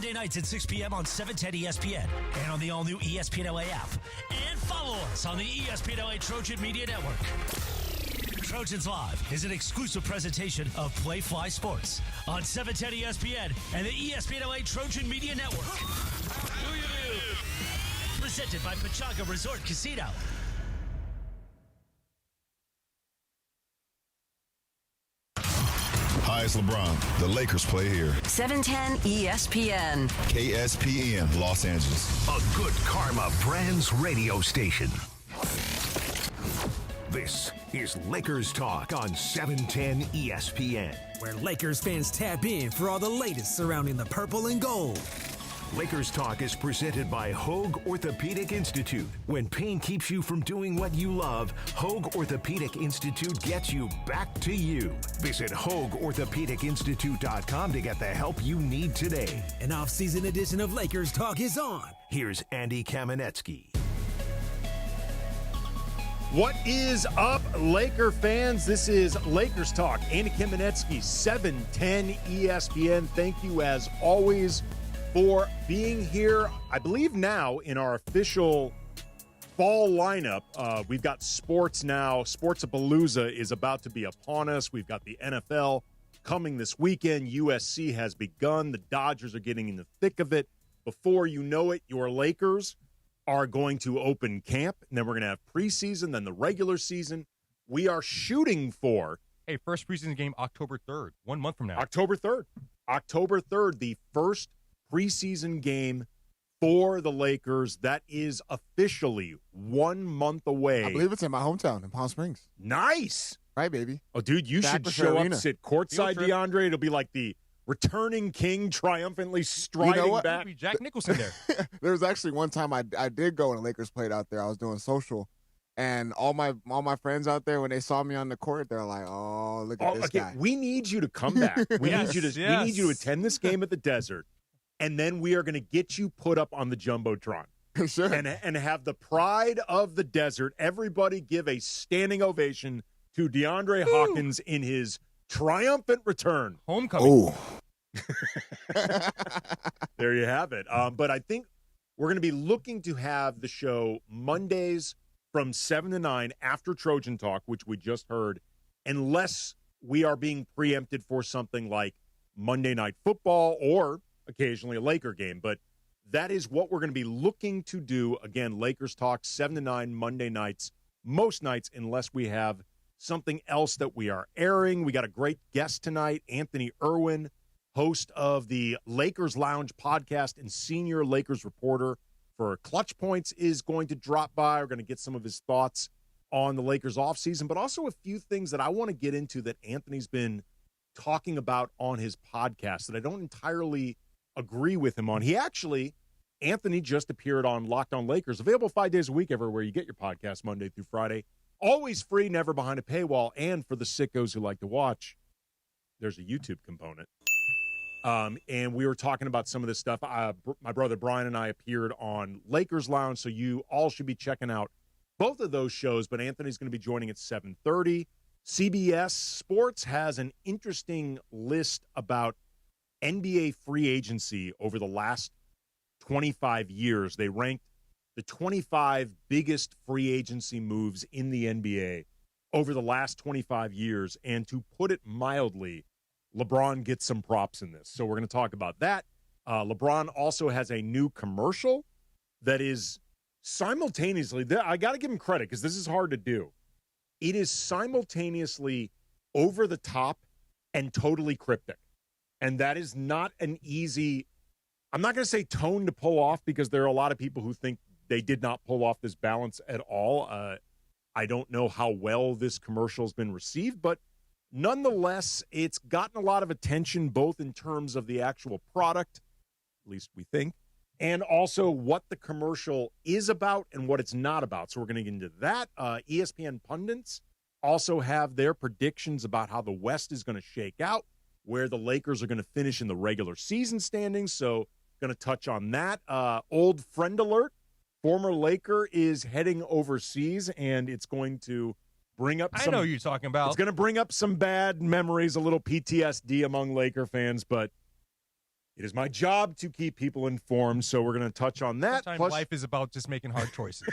Monday nights at 6 p.m. on 710 ESPN and on the all-new ESPN LA app. And follow us on the ESPN LA Trojan Media Network. Trojans Live is an exclusive presentation of Play Fly Sports on 710 ESPN and the ESPN LA Trojan Media Network. Do you do? Presented by Pachanga Resort Casino. Hi, it's LeBron. The Lakers play here. 710 ESPN. KSPN, Los Angeles. A Good Karma Brands radio station. This is Lakers Talk on 710 ESPN. Where Lakers fans tap in for all the latest surrounding the purple and gold. Lakers Talk is presented by Hoag Orthopedic Institute. When pain keeps you from doing what you love, Hoag Orthopedic Institute gets you back to you. Visit HoagOrthopedicInstitute.com to get the help you need today. An off-season edition of Lakers Talk is on. Here's Andy Kamenetsky. What is up, Laker fans? This is Lakers Talk. Andy Kamenetsky, 710 ESPN. Thank you, as always, for being here. I believe now in our official fall lineup, we've got sports now. Sportsapalooza is about to be upon us. We've got the NFL coming this weekend. USC has begun. The Dodgers are getting in the thick of it. Before you know it, your Lakers are going to open camp, and then we're going to have preseason, then the regular season. We are shooting for... Hey, first preseason game October 3rd, 1 month from now. October 3rd. October 3rd, the first preseason game for the Lakers. That is officially 1 month away. I believe it's in my hometown in Palm Springs. Nice. Right, baby. Oh, dude, you should show up, sit courtside, DeAndre. It'll be like the returning king triumphantly striding back. Jack Nicholson there. There was actually one time I did go when the Lakers played out there. I was doing social, and all my friends out there, when they saw me on the court, they're like, "Oh, look at this guy." We need you to come back. We need you to attend this game at the Desert, and then we are going to get you put up on the Jumbotron. Sure. And have the pride of the Desert. Everybody give a standing ovation to DeAndre Hawkins in his triumphant return. Homecoming. Oh. There you have it. But I think we're going to be looking to have the show Mondays from 7 to 9 after Trojan Talk, which we just heard, unless we are being preempted for something like Monday Night Football or occasionally a Laker game. But that is what we're going to be looking to do. Again, Lakers Talk, 7 to 9 Monday nights, most nights, unless we have something else that we are airing. We got a great guest tonight, Anthony Irwin, host of the Lakers Lounge podcast and senior Lakers reporter for Clutch Points, is going to drop by. We're going to get some of his thoughts on the Lakers offseason, but also a few things that I want to get into that Anthony's been talking about on his podcast that I don't entirely agree with him on. Anthony just appeared on Locked On Lakers, available 5 days a week everywhere you get your podcast, Monday through Friday. Always free, never behind a paywall. And for the sickos who like to watch, there's a YouTube component. And we were talking about some of this stuff. My brother Brian and I appeared on Lakers Lounge, so you all should be checking out both of those shows. But Anthony's going to be joining at 7:30. CBS Sports has an interesting list about NBA free agency over the last 25 years. They ranked the 25 biggest free agency moves in the NBA over the last 25 years. And to put it mildly, LeBron gets some props in this. So we're going to talk about that. LeBron also has a new commercial that is simultaneously, I got to give him credit because this is hard to do. It is simultaneously over the top and totally cryptic. And that is not an easy, I'm not going to say tone to pull off, because there are a lot of people who think they did not pull off this balance at all. I don't know how well this commercial has been received, but nonetheless, it's gotten a lot of attention, both in terms of the actual product, at least we think, and also what the commercial is about and what it's not about. So we're going to get into that. ESPN pundits also have their predictions about how the West is going to shake out, where the Lakers are going to finish in the regular season standings. So going to touch on that. Old friend alert. Former Laker is heading overseas, and it's going to bring up some... I know who you're talking about. It's going to bring up some bad memories, a little PTSD among Laker fans, but It is my job to keep people informed, so we're going to touch on that. Sometimes life is about just making hard choices.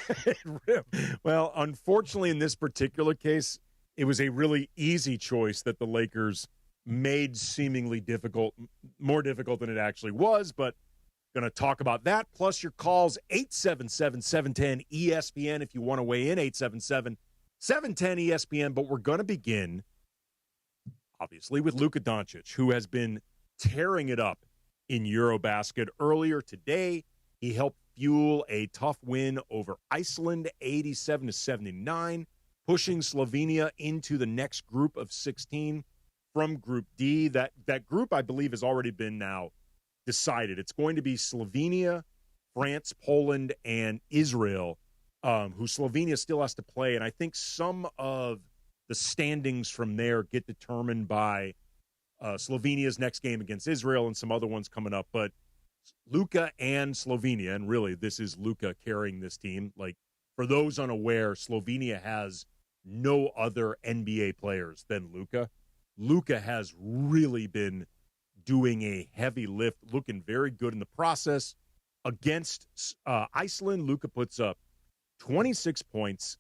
Well, unfortunately, in this particular case, it was a really easy choice that the Lakers made seemingly difficult, more difficult than it actually was, but going to talk about that, plus your calls, 877-710-ESPN if you want to weigh in, 877-710-ESPN, but we're going to begin, obviously, with Luka Dončić, who has been tearing it up in EuroBasket. Earlier today, he helped fuel a tough win over Iceland, 87-79, pushing Slovenia into the next group of 16 from Group D. That group, I believe, has already been now decided. It's going to be Slovenia, France, Poland, and Israel, who Slovenia still has to play. And I think some of the standings from there get determined by Slovenia's next game against Israel and some other ones coming up. But Luka and Slovenia, and really this is Luka carrying this team. Like, for those unaware, Slovenia has no other NBA players than Luka. Luka has really been doing a heavy lift, looking very good in the process. Against Iceland, Luka puts up 26 points.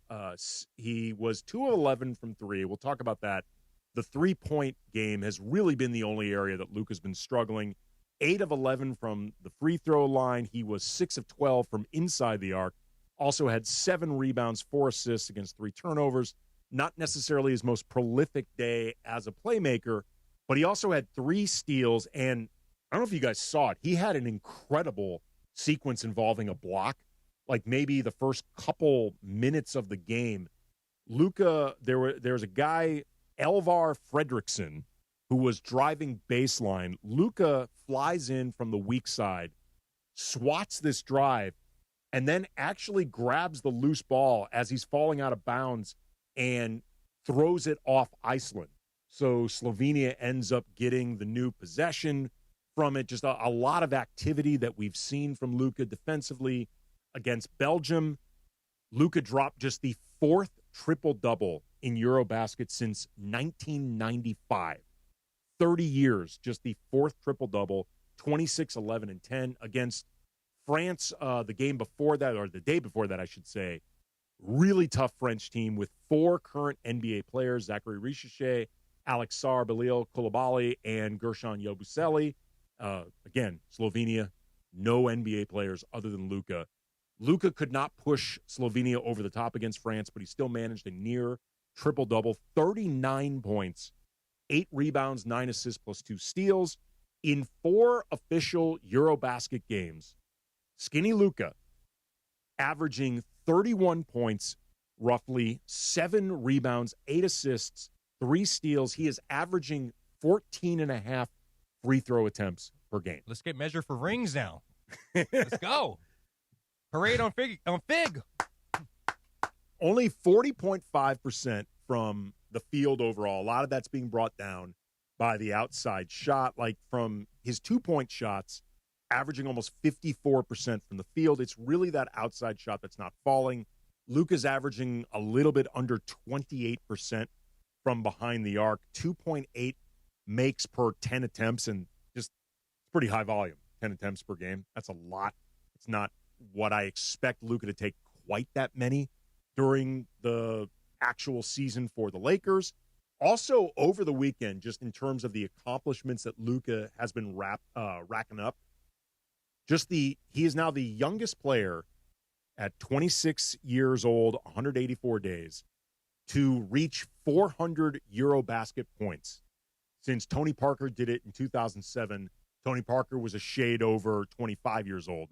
He was 2 of 11 from 3. We'll talk about that. The three-point game has really been the only area that Luka's been struggling. 8 of 11 from the free throw line. He was 6 of 12 from inside the arc. Also had 7 rebounds, 4 assists against 3 turnovers. Not necessarily his most prolific day as a playmaker, but he also had 3 steals. And I don't know if you guys saw it. He had an incredible sequence involving a block. Like maybe the first couple minutes of the game, Luka, there was a guy, Elvar Fredriksson, who was driving baseline. Luka flies in from the weak side, swats this drive, and then actually grabs the loose ball as he's falling out of bounds and throws it off Iceland. So Slovenia ends up getting the new possession from it. Just a lot of activity that we've seen from Luka defensively against Belgium. Luka dropped just the 4th triple-double in EuroBasket since 1995. 30 years, just the 4th triple-double, 26, 11, and 10 against France. The game before that, or the day before that, I should say, really tough French team with 4 current NBA players, Zachary Richeche, Alexar Belil Koulibaly, and Gershon Yabusele. Again, Slovenia, no NBA players other than Luka. Luka could not push Slovenia over the top against France, but he still managed a near triple-double, 39 points, 8 rebounds, 9 assists, plus 2 steals. In 4 official EuroBasket games, Skinny Luka averaging 31 points, roughly 7 rebounds, 8 assists, 3 steals. He is averaging 14.5 free throw attempts per game. Let's get measured for rings now. Let's go. Parade on Fig. Only 40.5% from the field overall. A lot of that's being brought down by the outside shot. Like from his 2-point shots, averaging almost 54% from the field. It's really that outside shot that's not falling. Luka's averaging a little bit under 28% from behind the arc. 2.8 makes per 10 attempts, and just pretty high volume. 10 attempts per game. That's a lot. It's not what I expect Luka to take quite that many during the actual season for the Lakers. Also, over the weekend, just in terms of the accomplishments that Luka has been racking up, he is now the youngest player at 26 years old, 184 days, to reach 400 EuroBasket points. Since Tony Parker did it in 2007, Tony Parker was a shade over 25 years old.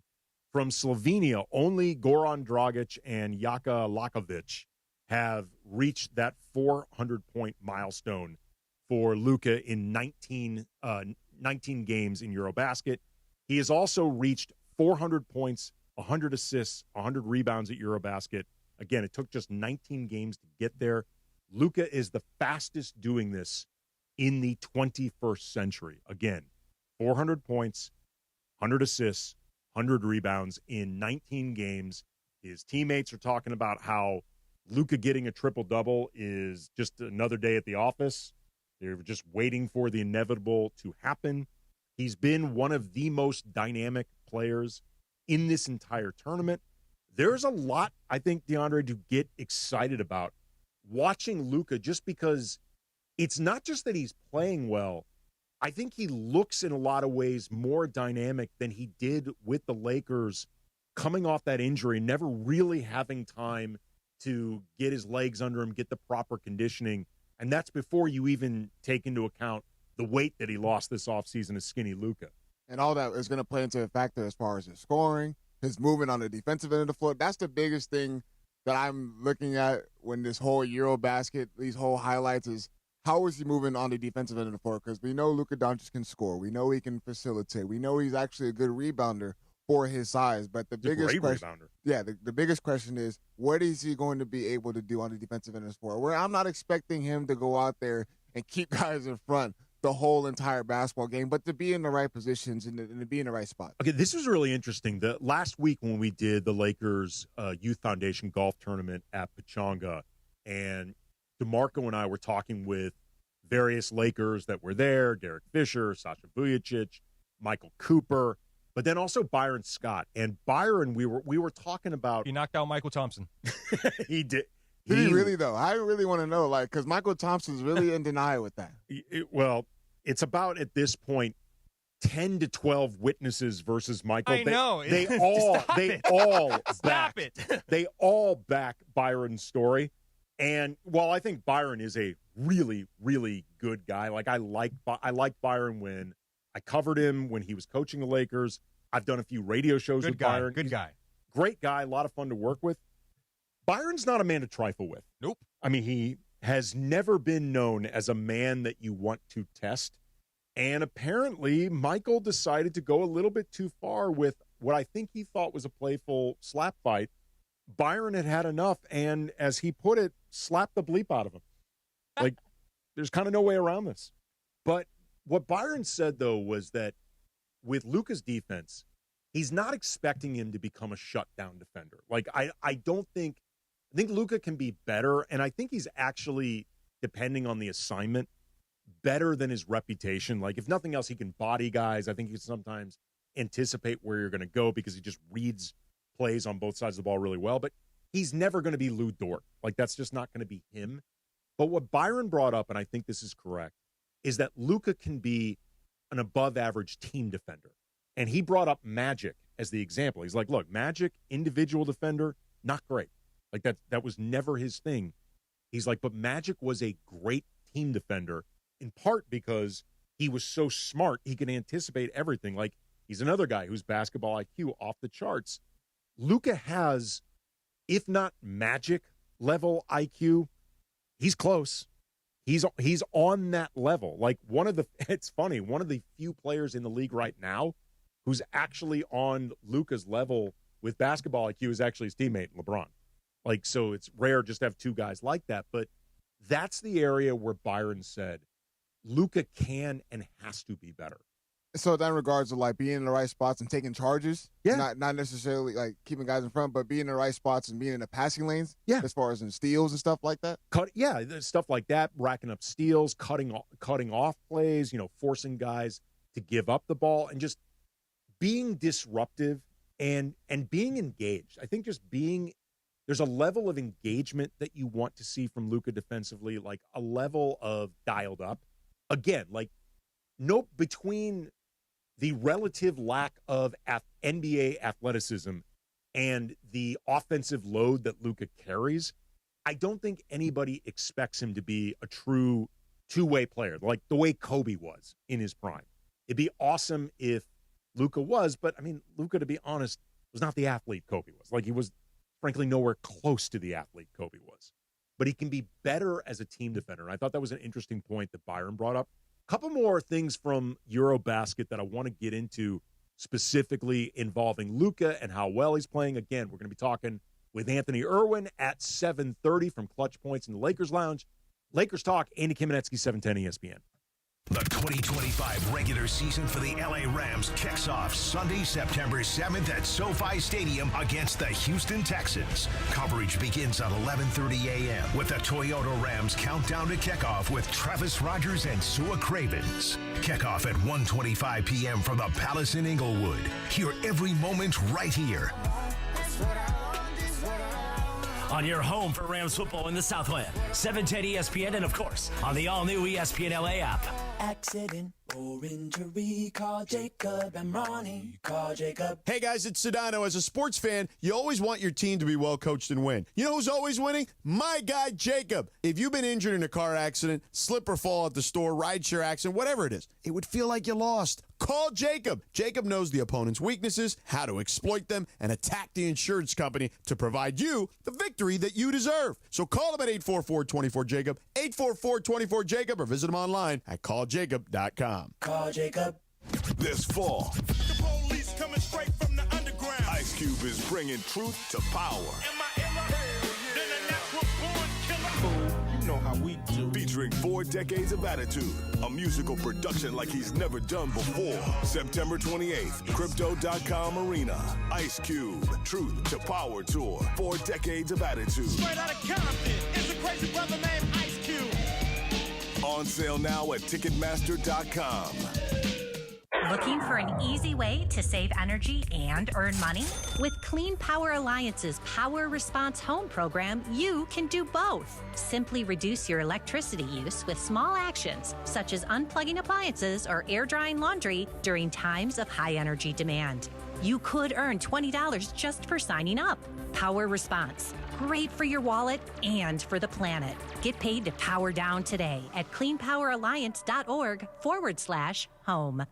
From Slovenia, only Goran Dragic and Jaka Lakovic have reached that 400-point milestone for Luka in 19 games in EuroBasket. He has also reached 400 points, 100 assists, 100 rebounds at EuroBasket. Again, it took just 19 games to get there. Luka is the fastest doing this in the 21st century. Again, 400 points, 100 assists, 100 rebounds in 19 games. His teammates are talking about how Luka getting a triple-double is just another day at the office. They're just waiting for the inevitable to happen. He's been one of the most dynamic players in this entire tournament. There's a lot, I think, DeAndre, to get excited about watching Luka, just because it's not just that he's playing well. I think he looks in a lot of ways more dynamic than he did with the Lakers coming off that injury, never really having time to get his legs under him, get the proper conditioning. And that's before you even take into account the weight that he lost this offseason as skinny Luka. And all that is going to play into a factor as far as his scoring, his movement on the defensive end of the floor. That's the biggest thing that I'm looking at when this whole EuroBasket, these whole highlights, is how is he moving on the defensive end of the floor? Because we know Luka Dončić can score. We know he can facilitate. We know he's actually a good rebounder for his size. But the biggest question, the biggest question is, what is he going to be able to do on the defensive end of the floor? Where I'm not expecting him to go out there and keep guys in front the whole entire basketball game, but to be in the right positions and to be in the right spot. Okay, this was really interesting. The last week when we did the Lakers Youth Foundation golf tournament at Pechanga, and DeMarco and I were talking with various Lakers that were there, Derek Fisher, Sasha Vujacic, Michael Cooper, but then also Byron Scott. And Byron, we were talking about... He knocked out Michael Thompson. He did. Did he really, though? I really want to know, because Michael Thompson's really in denial with that. Well, it's about, at this point, 10 to 12 witnesses versus Michael. I know. They all back Byron's story. And while I think Byron is a really, really good guy, I liked Byron when I covered him when he was coaching the Lakers. I've done a few radio shows with Byron. Good guy. Great guy, a lot of fun to work with. Byron's not a man to trifle with. Nope. I mean, he has never been known as a man that you want to test. And apparently, Michael decided to go a little bit too far with what I think he thought was a playful slap fight. Byron had had enough, and as he put it, slapped the bleep out of him. There's kind of no way around this. But what Byron said, though, was that with Luka's defense, he's not expecting him to become a shutdown defender. I think Luka can be better, and I think he's actually, depending on the assignment, better than his reputation. If nothing else, he can body guys. I think he can sometimes anticipate where you're going to go because he just reads plays on both sides of the ball really well. But he's never going to be Lou Dort. That's just not going to be him. But what Byron brought up, and I think this is correct, is that Luka can be an above-average team defender. And he brought up Magic as the example. He's like, look, Magic, individual defender, not great. That was never his thing. He's like, but Magic was a great team defender, in part because he was so smart, he could anticipate everything. He's another guy whose basketball IQ off the charts. Luka has, if not Magic level IQ, he's close. He's on that level. It's funny, one of the few players in the league right now who's actually on Luka's level with basketball IQ is actually his teammate, LeBron. So it's rare just to have two guys like that. But that's the area where Byron said Luka can and has to be better. So that in regards to being in the right spots and taking charges, yeah, not necessarily keeping guys in front, but being in the right spots and being in the passing lanes, yeah, as far as in steals and stuff like that. Stuff like that, racking up steals, cutting off plays, forcing guys to give up the ball, and just being disruptive and being engaged. I think there's a level of engagement that you want to see from Luka defensively, a level of dialed up. Again, between the relative lack of NBA athleticism and the offensive load that Luka carries, I don't think anybody expects him to be a true two-way player, like the way Kobe was in his prime. It'd be awesome if Luka was, but, Luka, to be honest, was not the athlete Kobe was. He was, frankly, nowhere close to the athlete Kobe was. But he can be better as a team defender, and I thought that was an interesting point that Byron brought up. Couple more things from EuroBasket that I want to get into, specifically involving Luka and how well he's playing. Again, we're going to be talking with Anthony Irwin at 7:30 from Clutch Points in the Lakers Lounge. Lakers Talk, Andy Kamenetsky, 710 ESPN. The 2025 regular season for the LA Rams kicks off Sunday, September 7th at SoFi Stadium against the Houston Texans. Coverage begins at 11:30 a.m. with the Toyota Rams countdown to kickoff with Travis Rogers and Sua Cravens. Kickoff at 1:25 p.m. from the Palace in Inglewood. Hear every moment right here. On your home for Rams football in the Southland, 710 ESPN, and of course, on the all-new ESPN LA app. Accident or injury, call Jacob and Ronnie. Call Jacob. Hey guys, it's Sedano. As a sports fan, you always want your team to be well coached and win. You know who's always winning? My guy, Jacob. If you've been injured in a car accident, slip or fall at the store, rideshare accident, whatever it is, it would feel like you lost. Call Jacob. Jacob knows the opponent's weaknesses, how to exploit them, and attack the insurance company to provide you the victory that you deserve. So call him at 844-24-JACOB, 844-24-JACOB, or visit him online at calljacob.com. Call Jacob. This fall, the police coming straight from the underground. Ice Cube is bringing truth to power. Am I ever than a natural born killer? You know how we do. Featuring 4 decades of attitude, a musical production like he's never done before. September 28th, Crypto.com Arena. Ice Cube, Truth to Power Tour. 4 decades of attitude. Straight out of Compton, it's a crazy brother named Ice Cube. On sale now at Ticketmaster.com. Looking for an easy way to save energy and earn money? With Clean Power Alliance's Power Response Home program, you can do both. Simply reduce your electricity use with small actions, such as unplugging appliances or air drying laundry during times of high energy demand. You could earn $20 just for signing up. Power Response. Great for your wallet and for the planet. Get paid to power down today at cleanpoweralliance.org/home.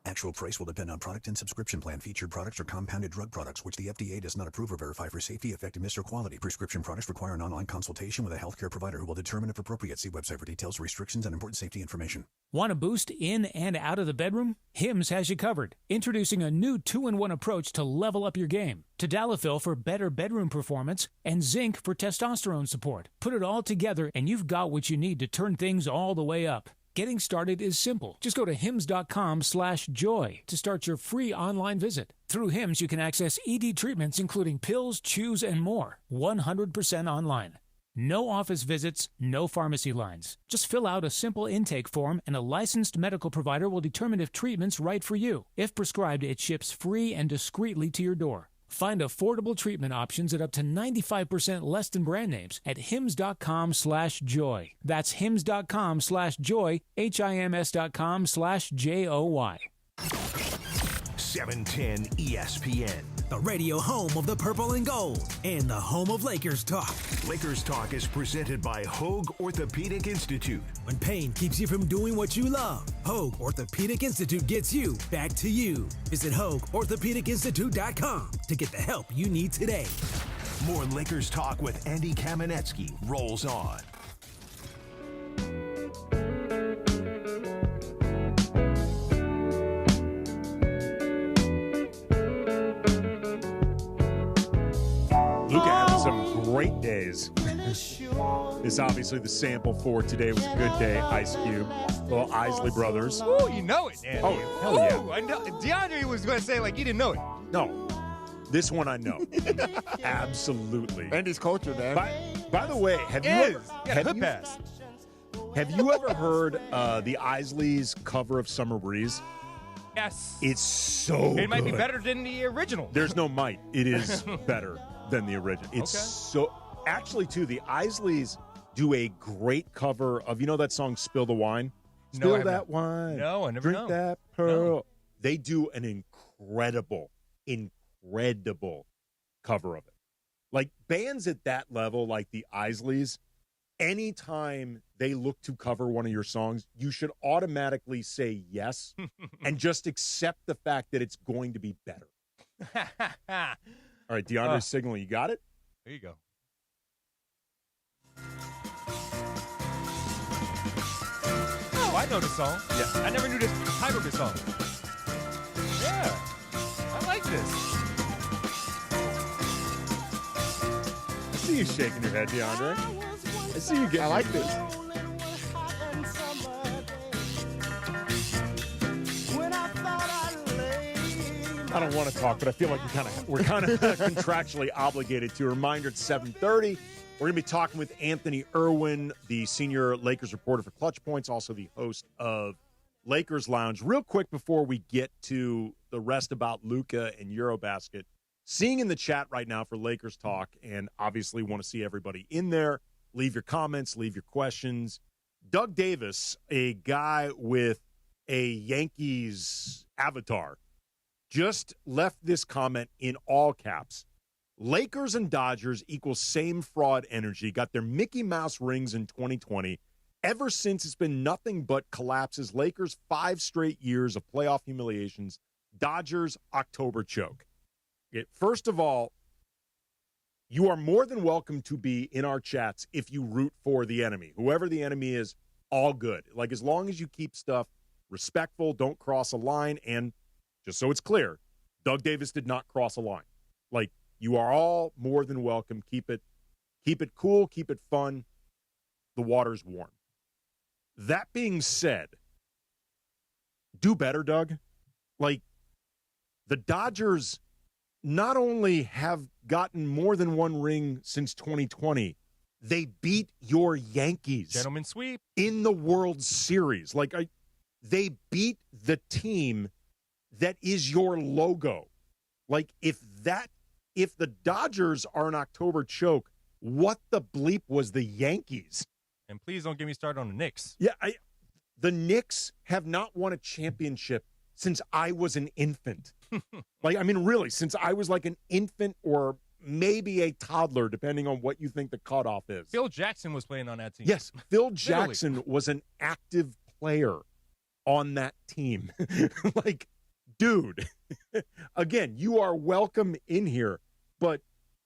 Actual price will depend on product and subscription plan. Featured products are compounded drug products, which the FDA does not approve or verify for safety, effectiveness, or quality. Prescription products require an online consultation with a healthcare provider who will determine if appropriate. See website for details, restrictions, and important safety information. Want a boost in and out of the bedroom? Hims has you covered. Introducing a new 2-in-1 approach to level up your game. Tadalafil for better bedroom performance and zinc for testosterone support. Put it all together and you've got what you need to turn things all the way up. Getting started is simple. Just go to hims.com/joy to start your free online visit. Through Hims, you can access ED treatments including pills, chews, and more. 100% online. No office visits, no pharmacy lines. Just fill out a simple intake form and a licensed medical provider will determine if treatment's right for you. If prescribed, it ships free and discreetly to your door. Find affordable treatment options at up to 95% less than brand names at hims.com/joy. That's hims.com/joy, HIMS.com/JOY. 710 ESPN. The radio home of the purple and gold and the home of Lakers talk. Lakers Talk is presented by Hoag Orthopedic Institute. When pain keeps you from doing what you love, Hoag Orthopedic Institute gets you back to you. Visit HoagOrthopedicInstitute.com to get the help you need today. More Lakers Talk with Andy Kamenetsky rolls on. Luka having some great days. Is obviously the sample for Today Was a Good Day, Ice Cube, little Isley Brothers. Ooh, you know it, Andy. Oh, hell yeah. Ooh, I know. DeAndre was going to say, like, you didn't know it. No, this one I know. Absolutely. Andy's culture, man. By the way, have you ever heard the Isleys cover of Summer Breeze? Yes. It's so It might be good. better than the original. There's no might. It is better than the original. It's so... Actually, too, the Isleys do a great cover of, you know that song, Spill the Wine? Spill that wine. No, I never Drink know. that pearl. No. They do an incredible cover of it. Like, bands at that level, like the Isleys, anytime they look to cover one of your songs, you should automatically say yes and just accept the fact that it's going to be better. All right, DeAndre's signaling. You got it? There you go. Oh, I know the song. Yeah. I never knew the title of this song. Yeah. I like this. I see you shaking your head, DeAndre. I see you getting. I like this. I don't want to talk, but I feel like we're kind of contractually obligated to. A reminder, it's 7:30. We're going to be talking with Anthony Irwin, the senior Lakers reporter for Clutch Points, also the host of Lakers Lounge. Real quick before we get to the rest about Luka and EuroBasket, seeing in the chat right now for Lakers Talk, and obviously want to see everybody in there. Leave your comments, leave your questions. Doug Davis, a guy with a Yankees avatar, just left this comment in all caps. Lakers and Dodgers equal same fraud energy. Got their Mickey Mouse rings in 2020. Ever since, it's been nothing but collapses. Lakers 5 straight years of playoff humiliations. Dodgers October choke. First of all, you are more than welcome to be in our chats if you root for the enemy. Whoever the enemy is, all good. Like, as long as you keep stuff respectful, don't cross a line, and just so it's clear, Doug Davis did not cross a line. Like, you are all more than welcome. Keep it cool, keep it fun. The water's warm. That being said, do better, Doug. Like, the Dodgers not only have gotten more than one ring since 2020, they beat your Yankees. Gentleman sweep. In the World Series. Like, they beat the team that is your logo. Like, if the Dodgers are an October choke, what the bleep was the Yankees? And please don't get me started on the Knicks. Yeah, the Knicks have not won a championship since I was an infant. Like, I mean, really, since I was like an infant or maybe a toddler, depending on what you think the cutoff is. Phil Jackson was playing on that team. Yes, Phil Jackson was an active player on that team. Like, dude, again, you are welcome in here, but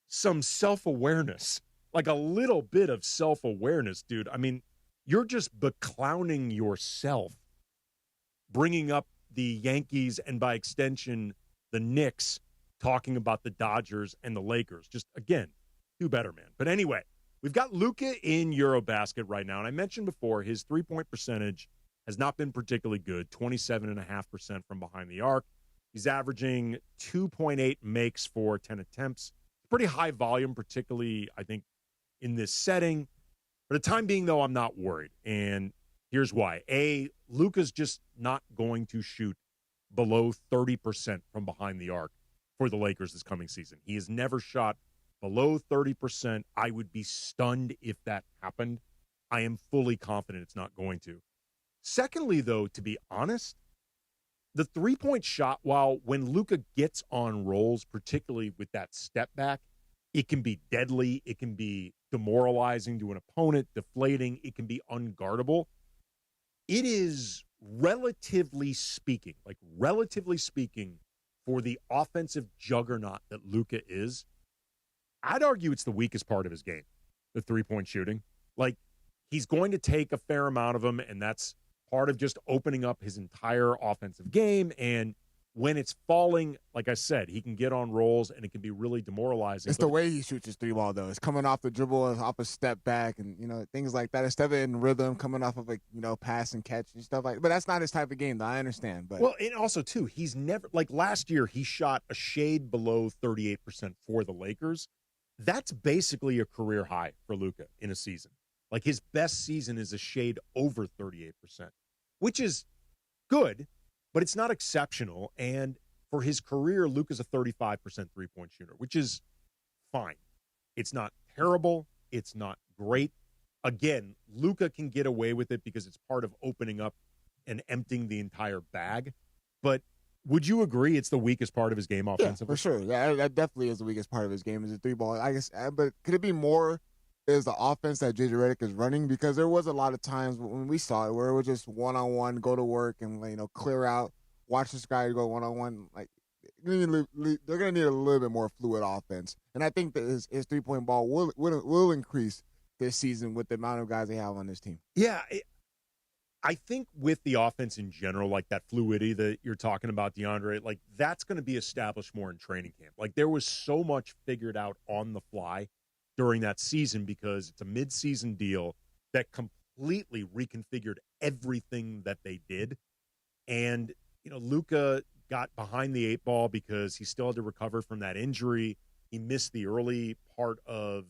some self-awareness, like a little bit of self-awareness, dude. I mean, you're just beclowning yourself, bringing up the Yankees and by extension the Knicks, talking about the Dodgers and the Lakers. Just, again, do better, man. But anyway, we've got Luka in EuroBasket right now, and I mentioned before his three-point percentage has not been particularly good, 27.5% from behind the arc. He's averaging 2.8 makes for 10 attempts. Pretty high volume, particularly, I think, in this setting. For the time being, though, I'm not worried, and here's why. A, Luka's just not going to shoot below 30% from behind the arc for the Lakers this coming season. He has never shot below 30%. I would be stunned if that happened. I am fully confident it's not going to. Secondly, though, to be honest, the three-point shot, while when Luka gets on rolls, particularly with that step back, it can be deadly. It can be demoralizing to an opponent, deflating. It can be unguardable. It is relatively speaking, for the offensive juggernaut that Luka is, I'd argue it's the weakest part of his game, the three-point shooting. Like, he's going to take a fair amount of them, and that's part of just opening up his entire offensive game. And when it's falling, like I said, he can get on rolls, and it can be really demoralizing. It's the way he shoots his three ball, though. It's coming off the dribble, off a step back, and, things like that. Instead of in rhythm, coming off of a, pass and catch and stuff like that. But that's not his type of game, though. I understand. But well, and also, too, he's never, like last year, he shot a shade below 38% for the Lakers. That's basically a career high for Luka in a season. Like, his best season is a shade over 38%, which is good, but it's not exceptional. And for his career, Luka's a 35% three-point shooter, which is fine. It's not terrible. It's not great. Again, Luka can get away with it because it's part of opening up and emptying the entire bag. But would you agree it's the weakest part of his game offensively? Yeah, for sure. Yeah, that definitely is the weakest part of his game is the three ball. I guess, but could it be more is the offense that JJ Redick is running? Because there was a lot of times when we saw it where it was just one-on-one, go to work and, clear out, watch this guy go one-on-one. Like, they're going to need a little bit more fluid offense. And I think that his three-point ball will increase this season with the amount of guys they have on this team. Yeah, I think with the offense in general, like that fluidity that you're talking about, DeAndre, like that's going to be established more in training camp. Like there was so much figured out on the fly during that season because it's a mid-season deal that completely reconfigured everything that they did. And, Luka got behind the 8 ball because he still had to recover from that injury. He missed the early part of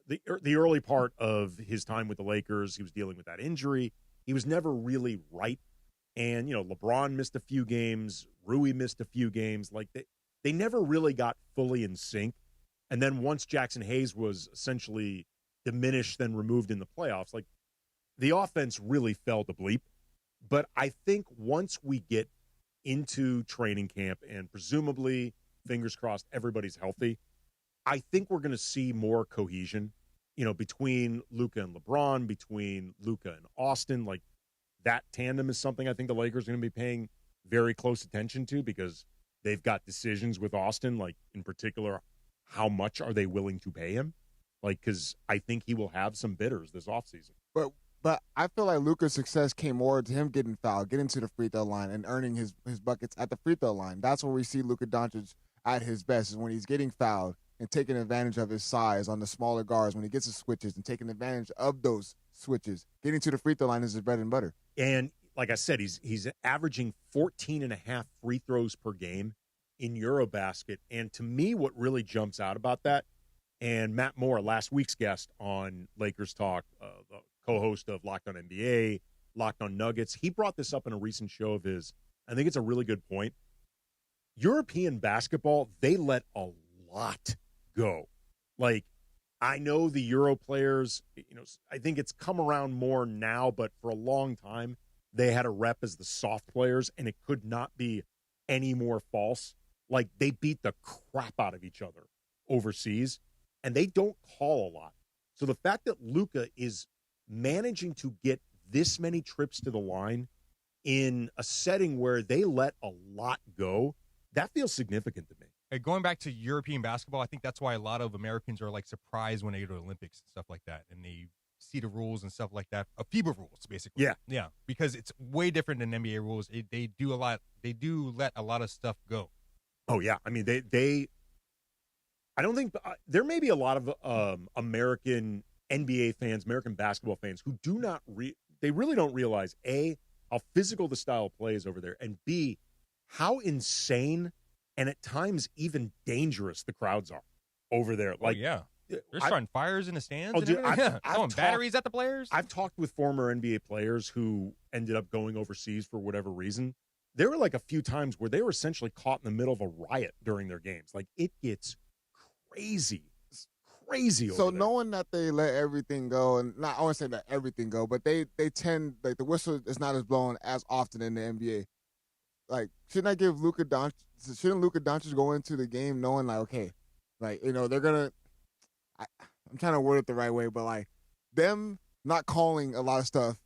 the early part of his time with the Lakers. He was dealing with that injury. He was never really right. And, LeBron missed a few games. Rui missed a few games. Like, they never really got fully in sync. And then once Jackson Hayes was essentially diminished, then removed in the playoffs, like, the offense really fell to bleep. But I think once we get into training camp and presumably, fingers crossed, everybody's healthy, I think we're going to see more cohesion, between Luka and LeBron, between Luka and Austin. Like, that tandem is something I think the Lakers are going to be paying very close attention to because they've got decisions with Austin, like, in particular, how much are they willing to pay him? Like, because I think he will have some bidders this offseason. But I feel like Luka's success came more to him getting fouled, getting to the free throw line, and earning his buckets at the free throw line. That's where we see Luka Dončić at his best, is when he's getting fouled and taking advantage of his size on the smaller guards, when he gets the switches and taking advantage of those switches. Getting to the free throw line is his bread and butter. And like I said, he's averaging 14.5 free throws per game in EuroBasket. And to me, what really jumps out about that, and Matt Moore, last week's guest on Lakers Talk, the co-host of Locked On NBA, Locked On Nuggets, he brought this up in a recent show of his. I think it's a really good point. European basketball, they let a lot go. Like, I know the Euro players, I think it's come around more now, but for a long time, they had a rep as the soft players, and it could not be any more false. Like, they beat the crap out of each other overseas, and they don't call a lot. So the fact that Luka is managing to get this many trips to the line in a setting where they let a lot go, that feels significant to me. Going back to European basketball, I think that's why a lot of Americans are like surprised when they go to the Olympics and stuff like that, and they see the rules and stuff like that. FIBA rules, basically. Yeah, because it's way different than NBA rules. They do a lot. They do let a lot of stuff go. Oh yeah, I mean they. I don't think there may be a lot of American NBA fans, American basketball fans, who do not they really don't realize A, how physical the style of play is over there, and B, how insane and at times even dangerous the crowds are over there. Like, they're starting fires in the stands. Throwing batteries at the players. I've talked with former NBA players who ended up going overseas for whatever reason. There were like a few times where they were essentially caught in the middle of a riot during their games. Like, it gets crazy over so there. Knowing that they let everything go, and not I won't say let everything go, but they tend, like, the whistle is not as blown as often in the NBA. Like, shouldn't Luka Dončić go into the game knowing, like, okay, like, they're gonna, I'm trying to word it the right way, but like, them not calling a lot of stuff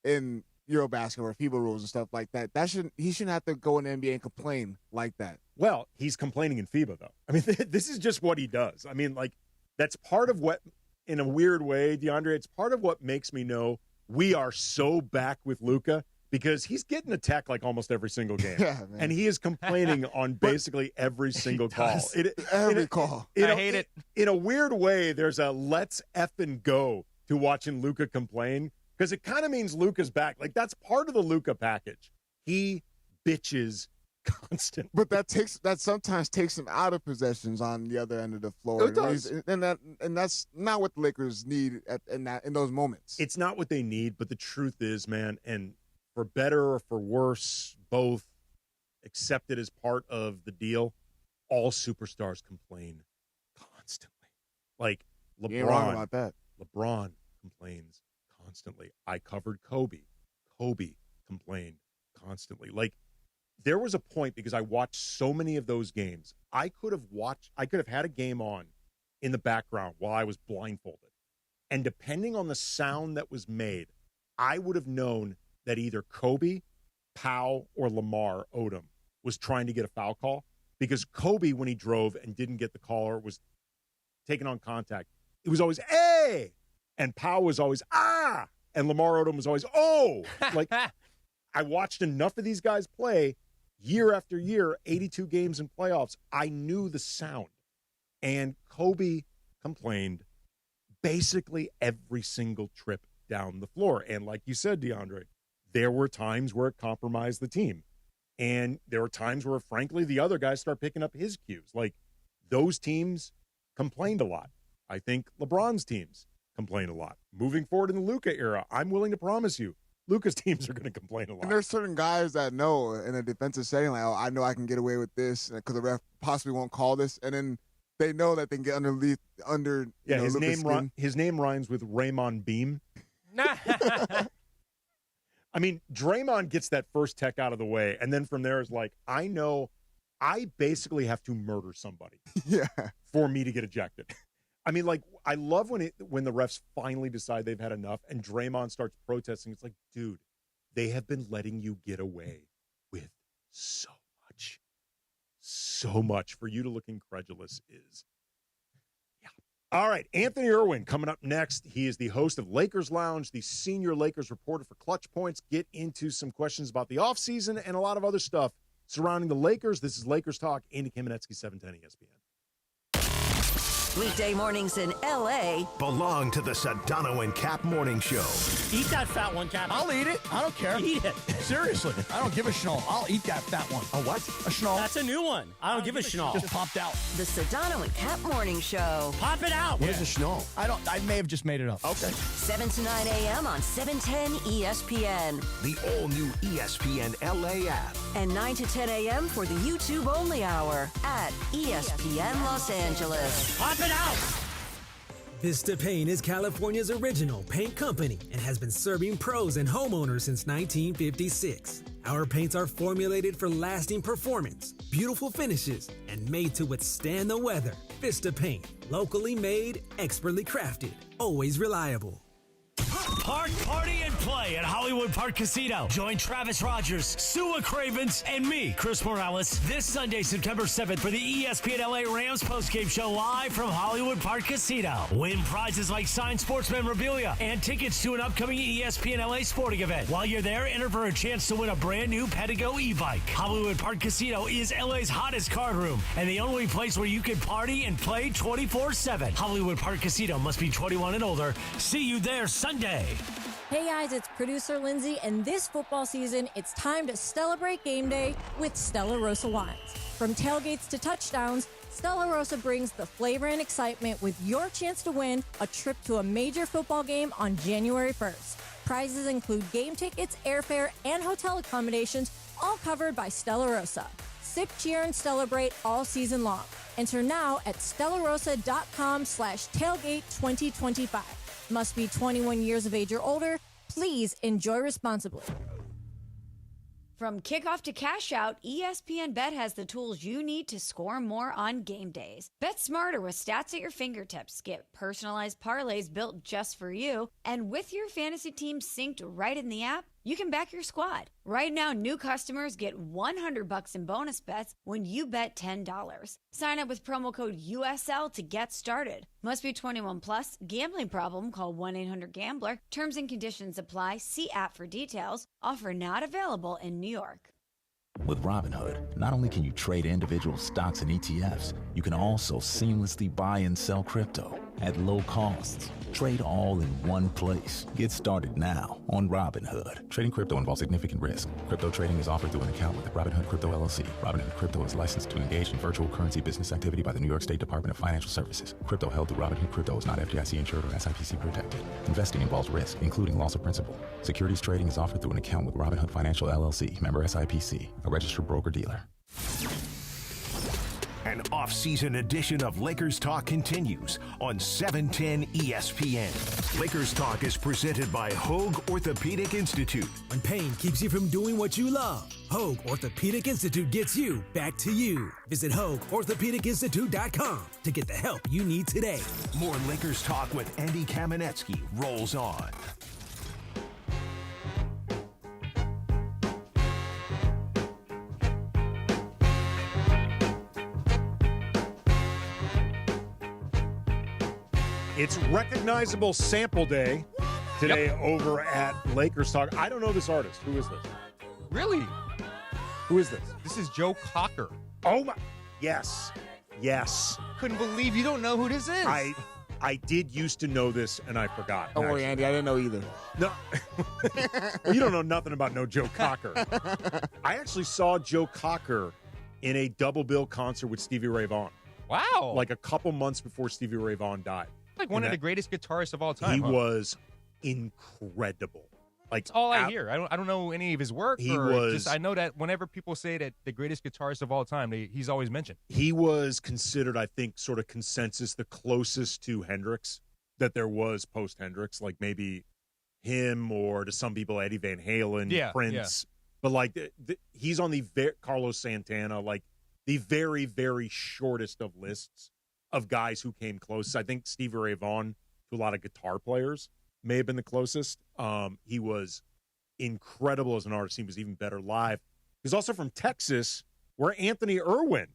in EuroBasket or FIBA rules and stuff like that, he shouldn't have to go in the NBA and complain like that. Well, he's complaining in FIBA, though. I mean, this is just what he does. I mean, like, that's part of what, in a weird way, DeAndre, it's part of what makes me know we are so back with Luka, because he's getting attacked like almost every single game. Yeah, man. And he is complaining on basically every single call. Every call. I hate it. In a weird way, there's a let's effing go to watching Luka complain, because it kind of means Luka's back. Like, that's part of the Luka package. He bitches constantly. But that sometimes takes him out of possessions on the other end of the floor. It does. And that's not what the Lakers need in those moments. It's not what they need, but the truth is, man, and for better or for worse, both accepted as part of the deal, all superstars complain constantly. Like, LeBron, you ain't wrong about that. LeBron complains constantly. I covered Kobe. Kobe complained constantly. Like, there was a point, because I watched so many of those games, I could have had a game on in the background while I was blindfolded. And depending on the sound that was made, I would have known that either Kobe, Powell, or Lamar Odom was trying to get a foul call, because Kobe, when he drove and didn't get the call or was taking on contact, it was always, hey! And Powell was always, ah! And Lamar Odom was always, oh! Like, I watched enough of these guys play year after year, 82 games in playoffs. I knew the sound. And Kobe complained basically every single trip down the floor. And like you said, DeAndre, there were times where it compromised the team. And there are times where, frankly, the other guys start picking up his cues. Like, those teams complained a lot. I think LeBron's teams complained a lot. Moving forward in the Luka era, I'm willing to promise you, Luka's teams are going to complain a lot. And there's certain guys that know in a defensive setting, like, oh, I know I can get away with this because the ref possibly won't call this. And then they know that they can get under yeah, his name rhymes with Raymond Beam. I mean, Draymond gets that first tech out of the way, and then from there is like, I know I basically have to murder somebody for me to get ejected. I mean, like, I love when the refs finally decide they've had enough and Draymond starts protesting. It's like, dude, they have been letting you get away with so much. For you to look incredulous is, yeah. All right, Anthony Irwin coming up next. He is the host of Lakers Lounge, the senior Lakers reporter for Clutch Points. Get into some questions about the offseason and a lot of other stuff surrounding the Lakers. This is Lakers Talk. Andy Kamenetsky, 710 ESPN. Weekday mornings in L.A. belong to the Sedano and Cap Morning Show. Eat that fat one, Cap. I'll eat it. I don't care. Eat it. Seriously. I don't give a schnoll. I'll eat that fat one. A what? A schnoll. That's a new one. I don't give a schnoll. Just popped out. The Sedano and Cap Morning Show. Pop it out. What is a schnoll? I may have just made it up. Okay. 7 to 9 a.m. on 710 ESPN. The all-new ESPN LA app. And 9 to 10 a.m. for the YouTube-only hour at ESPN Los Angeles. Pop it out. Vista Paint is California's original paint company and has been serving pros and homeowners since 1956. Our paints are formulated for lasting performance, beautiful finishes, and made to withstand the weather. Vista Paint, locally made, expertly crafted, always reliable. Park, party, and play at Hollywood Park Casino. Join Travis Rogers, Sua Cravens, and me, Chris Morales, this Sunday, September 7th for the ESPN LA Rams postgame show live from Hollywood Park Casino. Win prizes like signed sports memorabilia and tickets to an upcoming ESPN LA sporting event. While you're there, enter for a chance to win a brand new Pedigo e-bike. Hollywood Park Casino is LA's hottest card room and the only place where you can party and play 24/7. Hollywood Park Casino must be 21 and older. See you there Sunday. Hey guys, it's producer Lindsay, and this football season, it's time to celebrate game day with Stella Rosa wines. From tailgates to touchdowns, Stella Rosa brings the flavor and excitement with your chance to win a trip to a major football game on January 1st. Prizes include game tickets, airfare, and hotel accommodations, all covered by Stella Rosa. Sip, cheer, and celebrate all season long. Enter now at stellarosa.com/tailgate2025. Must be 21 years of age or older. Please enjoy responsibly. From kickoff to cash out, ESPN Bet has the tools you need to score more on game days. Bet smarter with stats at your fingertips. Get personalized parlays built just for you. And with your fantasy team synced right in the app, you can back your squad. Right now, new customers get $100 in bonus bets when you bet $10. Sign up with promo code USL to get started. Must be 21 plus. Gambling problem? Call 1-800-GAMBLER. Terms and conditions apply. See app for details. Offer not available in New York. With Robinhood, not only can you trade individual stocks and ETFs, you can also seamlessly buy and sell crypto at low costs. Trade all in one place. Get started now on Robinhood. Trading crypto involves significant risk. Crypto trading is offered through an account with Robinhood Crypto LLC. Robinhood Crypto is licensed to engage in virtual currency business activity by the New York State Department of Financial Services. Crypto held through Robinhood Crypto is not FDIC insured or SIPC protected. Investing involves risk, including loss of principal. Securities trading is offered through an account with Robinhood Financial LLC, member SIPC, a registered broker-dealer. An off-season edition of Lakers Talk continues on 710 ESPN. Lakers Talk is presented by Hoag Orthopedic Institute. When pain keeps you from doing what you love, Hoag Orthopedic Institute gets you back to you. Visit HoagOrthopedicInstitute.com to get the help you need today. More Lakers Talk with Andy Kamenetsky rolls on. It's Recognizable Sample Day today over at Lakers Talk. I don't know this artist. Who is this? Really? Who is this? This is Joe Cocker. Oh, my. Yes. Yes. Couldn't believe you don't know who this is. I did used to know this, and I forgot. Don't worry, Andy. I didn't know either. No. You don't know nothing about no Joe Cocker. I actually saw Joe Cocker in a double bill concert with Stevie Ray Vaughan. Wow. Like a couple months before Stevie Ray Vaughan died. Like one of the greatest guitarists of all time. He was incredible. Like That's all I hear. I don't know any of his work. I know that whenever people say that the greatest guitarist of all time, he's always mentioned. He was considered, I think, sort of consensus, the closest to Hendrix that there was post Hendrix. Like maybe him or to some people Eddie Van Halen, Prince. Yeah. But like he's on the Carlos Santana, like the very, very shortest of lists of guys who came close. I think Stevie Ray Vaughan, to a lot of guitar players, may have been the closest. He was incredible as an artist. He was even better live. He's also from Texas, where Anthony Irwin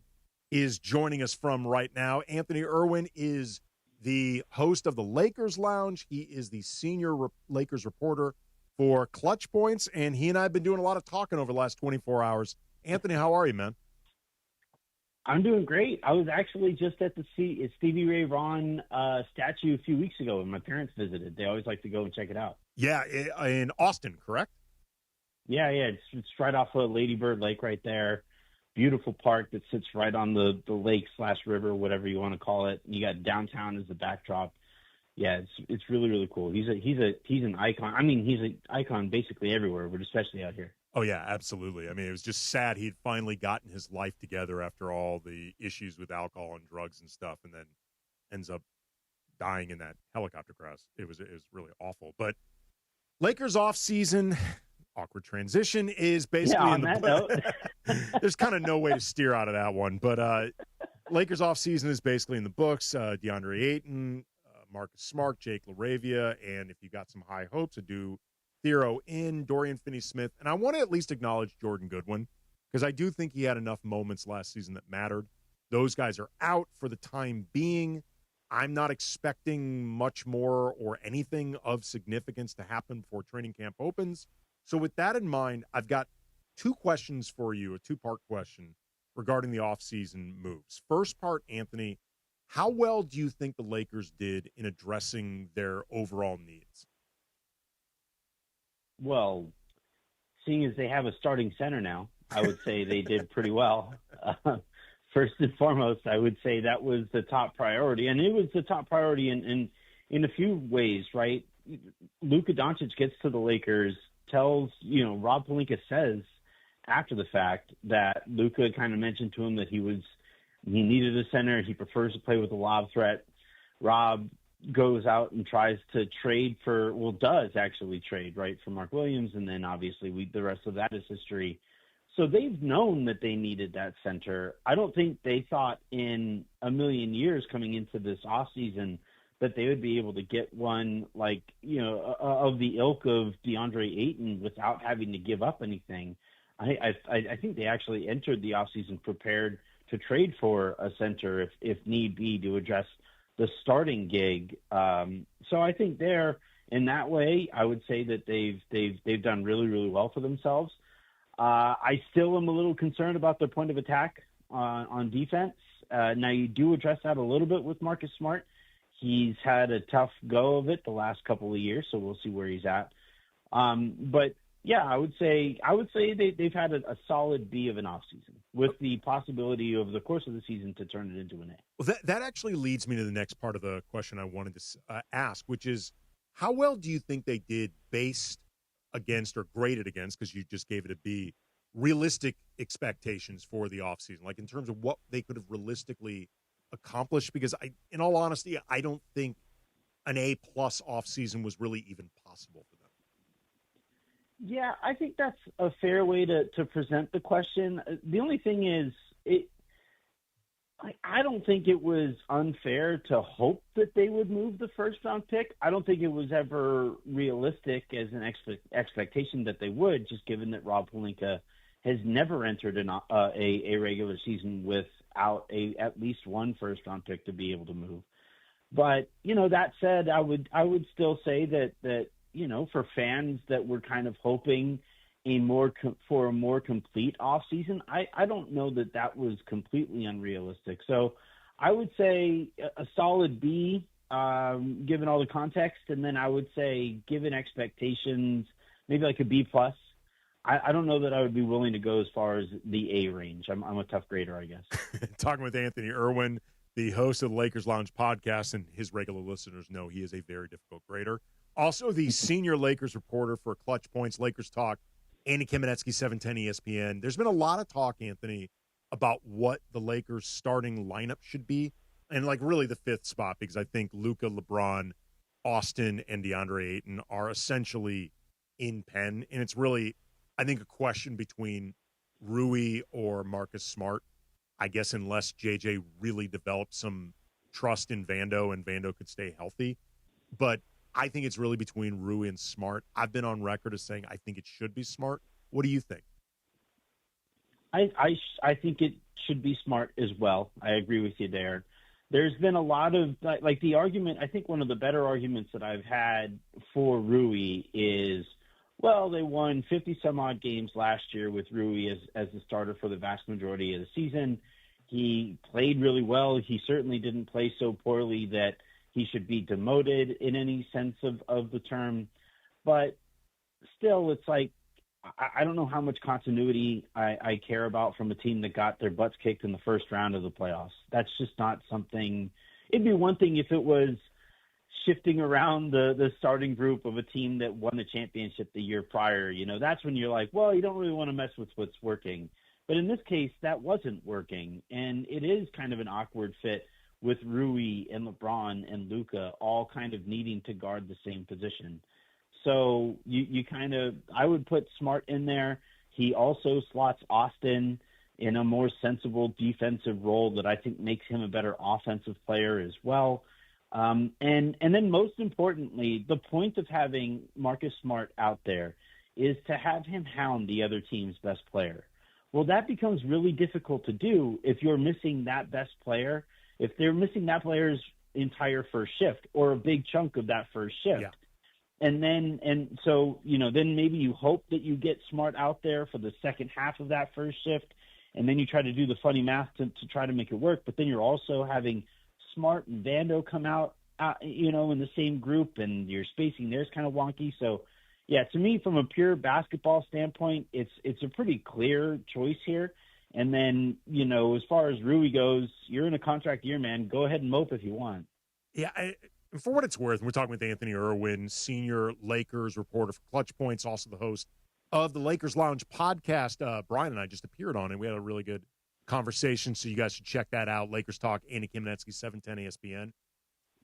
is joining us from right now. Anthony Irwin is the host of the Lakers Lounge. He is the senior Lakers reporter for Clutch Points, and he and I have been doing a lot of talking over the last 24 hours. Anthony, how are you, man? I'm doing great. I was actually just at the Stevie Ray Vaughan statue a few weeks ago when my parents visited. They always like to go and check it out. Yeah, in Austin, correct? Yeah. It's right off of Lady Bird Lake right there. Beautiful park that sits right on the lake/river, whatever you want to call it. You got downtown as the backdrop. Yeah, it's really, really cool. He's an icon. I mean, he's an icon basically everywhere, but especially out here. Oh, yeah, absolutely. I mean, it was just sad he'd finally gotten his life together after all the issues with alcohol and drugs and stuff, and then ends up dying in that helicopter crash. It was really awful. But Lakers offseason, awkward transition, is basically in the note. There's kind of no way to steer out of that one. But Lakers offseason is basically in the books. DeAndre Ayton, Marcus Smart, Jake LaRavia, and if you got some high hopes to do Thero in, Dorian Finney-Smith, and I want to at least acknowledge Jordan Goodwin because I do think he had enough moments last season that mattered. Those guys are out for the time being. I'm not expecting much more or anything of significance to happen before training camp opens. So with that in mind, I've got two questions for you, a two-part question regarding the offseason moves. First part, Anthony, how well do you think the Lakers did in addressing their overall needs? Well, seeing as they have a starting center now, I would say they did pretty well. First and foremost, I would say that was the top priority, and it was the top priority in a few ways, right? Luka Dončić gets to the Lakers, tells, Rob Pelinka says after the fact that Luka kind of mentioned to him that he needed a center. He prefers to play with a lob threat. Rob goes out and tries to does actually trade, right, for Mark Williams, and then obviously the rest of that is history. So they've known that they needed that center. I don't think they thought in a million years coming into this offseason that they would be able to get one like, of the ilk of DeAndre Ayton without having to give up anything. I think they actually entered the offseason prepared to trade for a center if need be to address the starting gig. So I think there, in that way, I would say that they've done really, really well for themselves. I still am a little concerned about their point of attack on defense. Now you do address that a little bit with Marcus Smart. He's had a tough go of it the last couple of years, so we'll see where he's at. But yeah, I would say they've had a solid B of an offseason with the possibility over the course of the season to turn it into an A. Well, that actually leads me to the next part of the question I wanted to ask, which is how well do you think they did based against or graded against, because you just gave it a B, realistic expectations for the offseason, like in terms of what they could have realistically accomplished? Because in all honesty, I don't think an A-plus offseason was really even possible for them. Yeah, I think that's a fair way to present the question. The only thing is, I don't think it was unfair to hope that they would move the first-round pick. I don't think it was ever realistic as an expectation that they would, just given that Rob Pelinka has never entered a regular season without at least one first-round pick to be able to move. But, that said, I would still say that for fans that were kind of hoping for a more complete offseason, I don't know that was completely unrealistic. So I would say a solid B given all the context. And then I would say, given expectations, maybe like a B+. I don't know that I would be willing to go as far as the A range. I'm a tough grader, I guess. Talking with Anthony Irwin, the host of the Lakers Lounge podcast, and his regular listeners know he is a very difficult grader. Also, the senior Lakers reporter for Clutch Points, Lakers Talk, Andy Kamenetsky, 710 ESPN. There's been a lot of talk, Anthony, about what the Lakers' starting lineup should be, and like really the fifth spot, because I think Luka, LeBron, Austin, and DeAndre Ayton are essentially in pen, and it's really, I think, a question between Rui or Marcus Smart, I guess, unless JJ really develops some trust in Vando and Vando could stay healthy. But I think it's really between Rui and Smart. I've been on record as saying I think it should be Smart. What do you think? I think it should be Smart as well. I agree with you there. There's been a lot of, like the argument, I think one of the better arguments that I've had for Rui is, well, they won 50-some-odd games last year with Rui as the starter for the vast majority of the season. He played really well. He certainly didn't play so poorly that he should be demoted in any sense of the term. But still, it's like, I don't know how much continuity I care about from a team that got their butts kicked in the first round of the playoffs. That's just not something – it'd be one thing if it was – shifting around the starting group of a team that won the championship the year prior, that's when you're like, well, you don't really want to mess with what's working. But in this case, that wasn't working. And it is kind of an awkward fit with Rui and LeBron and Luka all kind of needing to guard the same position. So you kind of, I would put Smart in there. He also slots Austin in a more sensible defensive role that I think makes him a better offensive player as well. And then most importantly, the point of having Marcus Smart out there is to have him hound the other team's best player. Well, that becomes really difficult to do if you're missing that best player, if they're missing that player's entire first shift or a big chunk of that first shift. Yeah. And so, then maybe you hope that you get Smart out there for the second half of that first shift, and then you try to do the funny math to try to make it work. But then you're also having Smart and Vando come out, in the same group, and your spacing there's kind of wonky. So, yeah, to me, from a pure basketball standpoint, it's a pretty clear choice here. And then, as far as Rui goes, you're in a contract year, man. Go ahead and mope if you want. Yeah, for what it's worth, we're talking with Anthony Irwin, senior Lakers reporter for Clutch Points, also the host of the Lakers Lounge podcast. Brian and I just appeared on it. We had a really good conversation, so you guys should check that out. Lakers Talk, Andy Kamenetsky, 710 ESPN.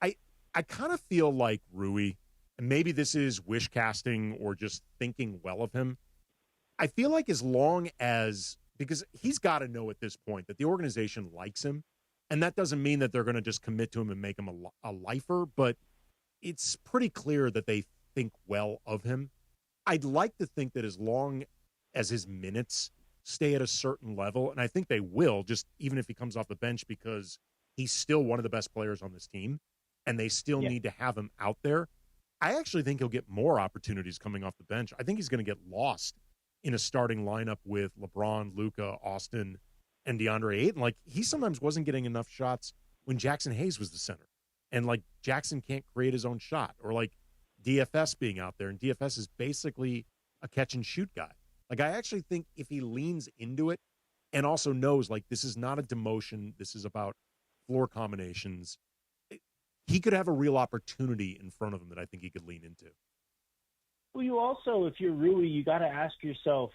I kind of feel like Rui, and maybe this is wish casting or just thinking well of him, I feel like as long as, because he's got to know at this point that the organization likes him, and that doesn't mean that they're going to just commit to him and make him a lifer, but it's pretty clear that they think well of him. I'd like to think that as long as his minutes stay at a certain level, and I think they will, just even if he comes off the bench, because he's still one of the best players on this team, and they still need to have him out there. I actually think he'll get more opportunities coming off the bench. I think he's going to get lost in a starting lineup with LeBron, Luka, Austin, and DeAndre Ayton. Like, he sometimes wasn't getting enough shots when Jackson Hayes was the center. And, like, Jackson can't create his own shot. Or, like, DFS being out there. And DFS is basically a catch-and-shoot guy. Like, I actually think if he leans into it and also knows, like, this is not a demotion, this is about floor combinations, he could have a real opportunity in front of him that I think he could lean into. Well, you also, if you're Rui, you got to ask yourself,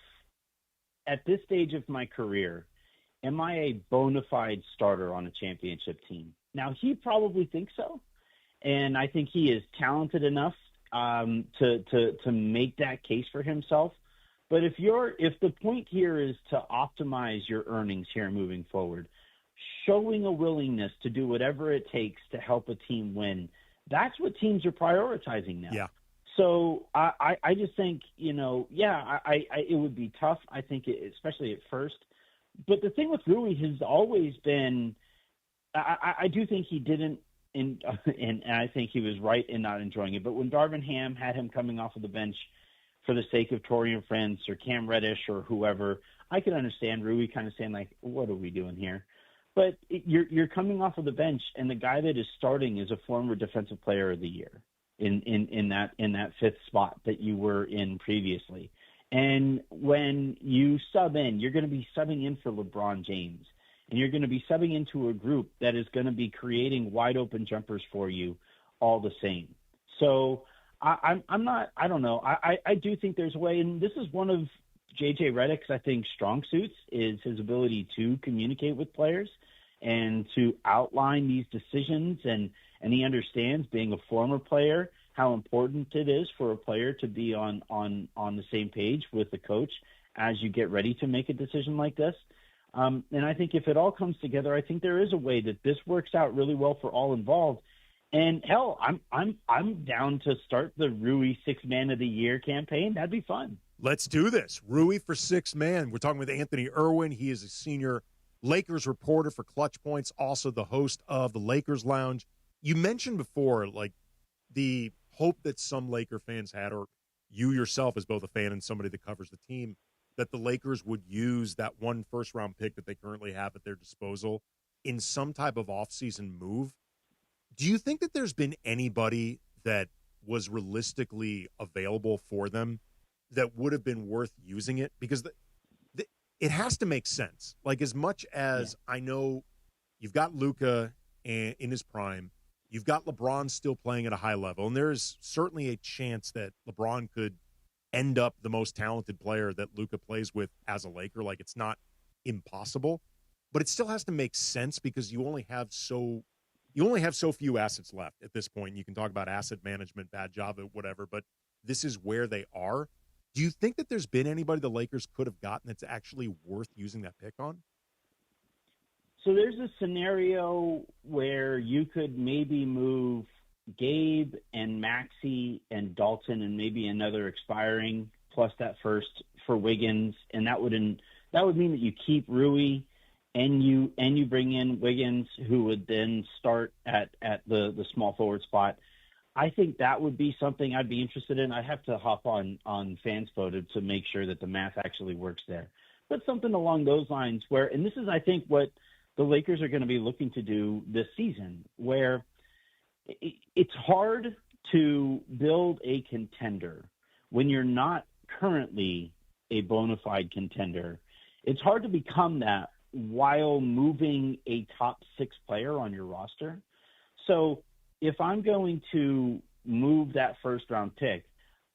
at this stage of my career, am I a bona fide starter on a championship team? Now, he probably thinks so, and I think he is talented enough to make that case for himself. But if the point here is to optimize your earnings here moving forward, showing a willingness to do whatever it takes to help a team win, that's what teams are prioritizing now. Yeah. So I just think, it would be tough, I think, especially at first. But the thing with Rui has always been, I do think he didn't, and I think he was right in not enjoying it. But when Darvin Ham had him coming off of the bench for the sake of Torian Prince or Cam Reddish or whoever, I could understand Rui kind of saying, like, what are we doing here? But you're coming off of the bench, and the guy that is starting is a former Defensive Player of the Year in that fifth spot that you were in previously. And when you sub in, you're going to be subbing in for LeBron James, and you're going to be subbing into a group that is going to be creating wide open jumpers for you all the same. So I don't know. I do think there's a way, and this is one of J.J. Redick's, I think, strong suits is his ability to communicate with players and to outline these decisions. And he understands, being a former player, how important it is for a player to be on the same page with the coach as you get ready to make a decision like this. And I think if it all comes together, I think there is a way that this works out really well for all involved. And hell, I'm down to start the Rui 6 Man of the Year campaign. That'd be fun. Let's do this. Rui for 6 Man. We're talking with Anthony Irwin. He is a senior Lakers reporter for Clutch Points, also the host of the Lakers Lounge. You mentioned before, like, the hope that some Laker fans had, or you yourself as both a fan and somebody that covers the team, that the Lakers would use that one first-round pick that they currently have at their disposal in some type of offseason move. Do you think that there's been anybody that was realistically available for them that would have been worth using it? Because it has to make sense. Like, as much as I know you've got Luka in his prime, you've got LeBron still playing at a high level, and there's certainly a chance that LeBron could end up the most talented player that Luka plays with as a Laker. Like, it's not impossible, but it still has to make sense because you only have so few assets left at this point. You can talk about asset management, bad job, whatever, but this is where they are. Do you think that there's been anybody the Lakers could have gotten that's actually worth using that pick on? So there's a scenario where you could maybe move Gabe and Maxey and Dalton and maybe another expiring plus that first for Wiggins, and that would mean that you keep Rui and you bring in Wiggins, who would then start at the small forward spot. I think that would be something I'd be interested in. I'd have to hop on Fanspo to make sure that the math actually works there. But something along those lines where, and this is, I think, what the Lakers are going to be looking to do this season, where it's hard to build a contender when you're not currently a bona fide contender. It's hard to become that while moving a top 6 player on your roster. So if I'm going to move that first round pick,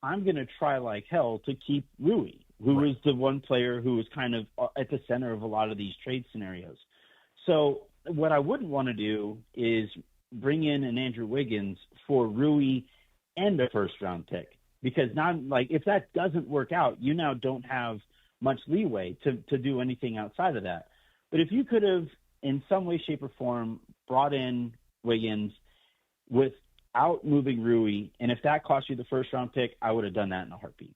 I'm going to try like hell to keep Rui, who is the one player who is kind of at the center of a lot of these trade scenarios. So what I wouldn't want to do is bring in an Andrew Wiggins for Rui and a first round pick, because now, like, if that doesn't work out, you now don't have much leeway to do anything outside of that. But if you could have, in some way, shape, or form, brought in Wiggins without moving Rui, and if that cost you the first-round pick, I would have done that in a heartbeat.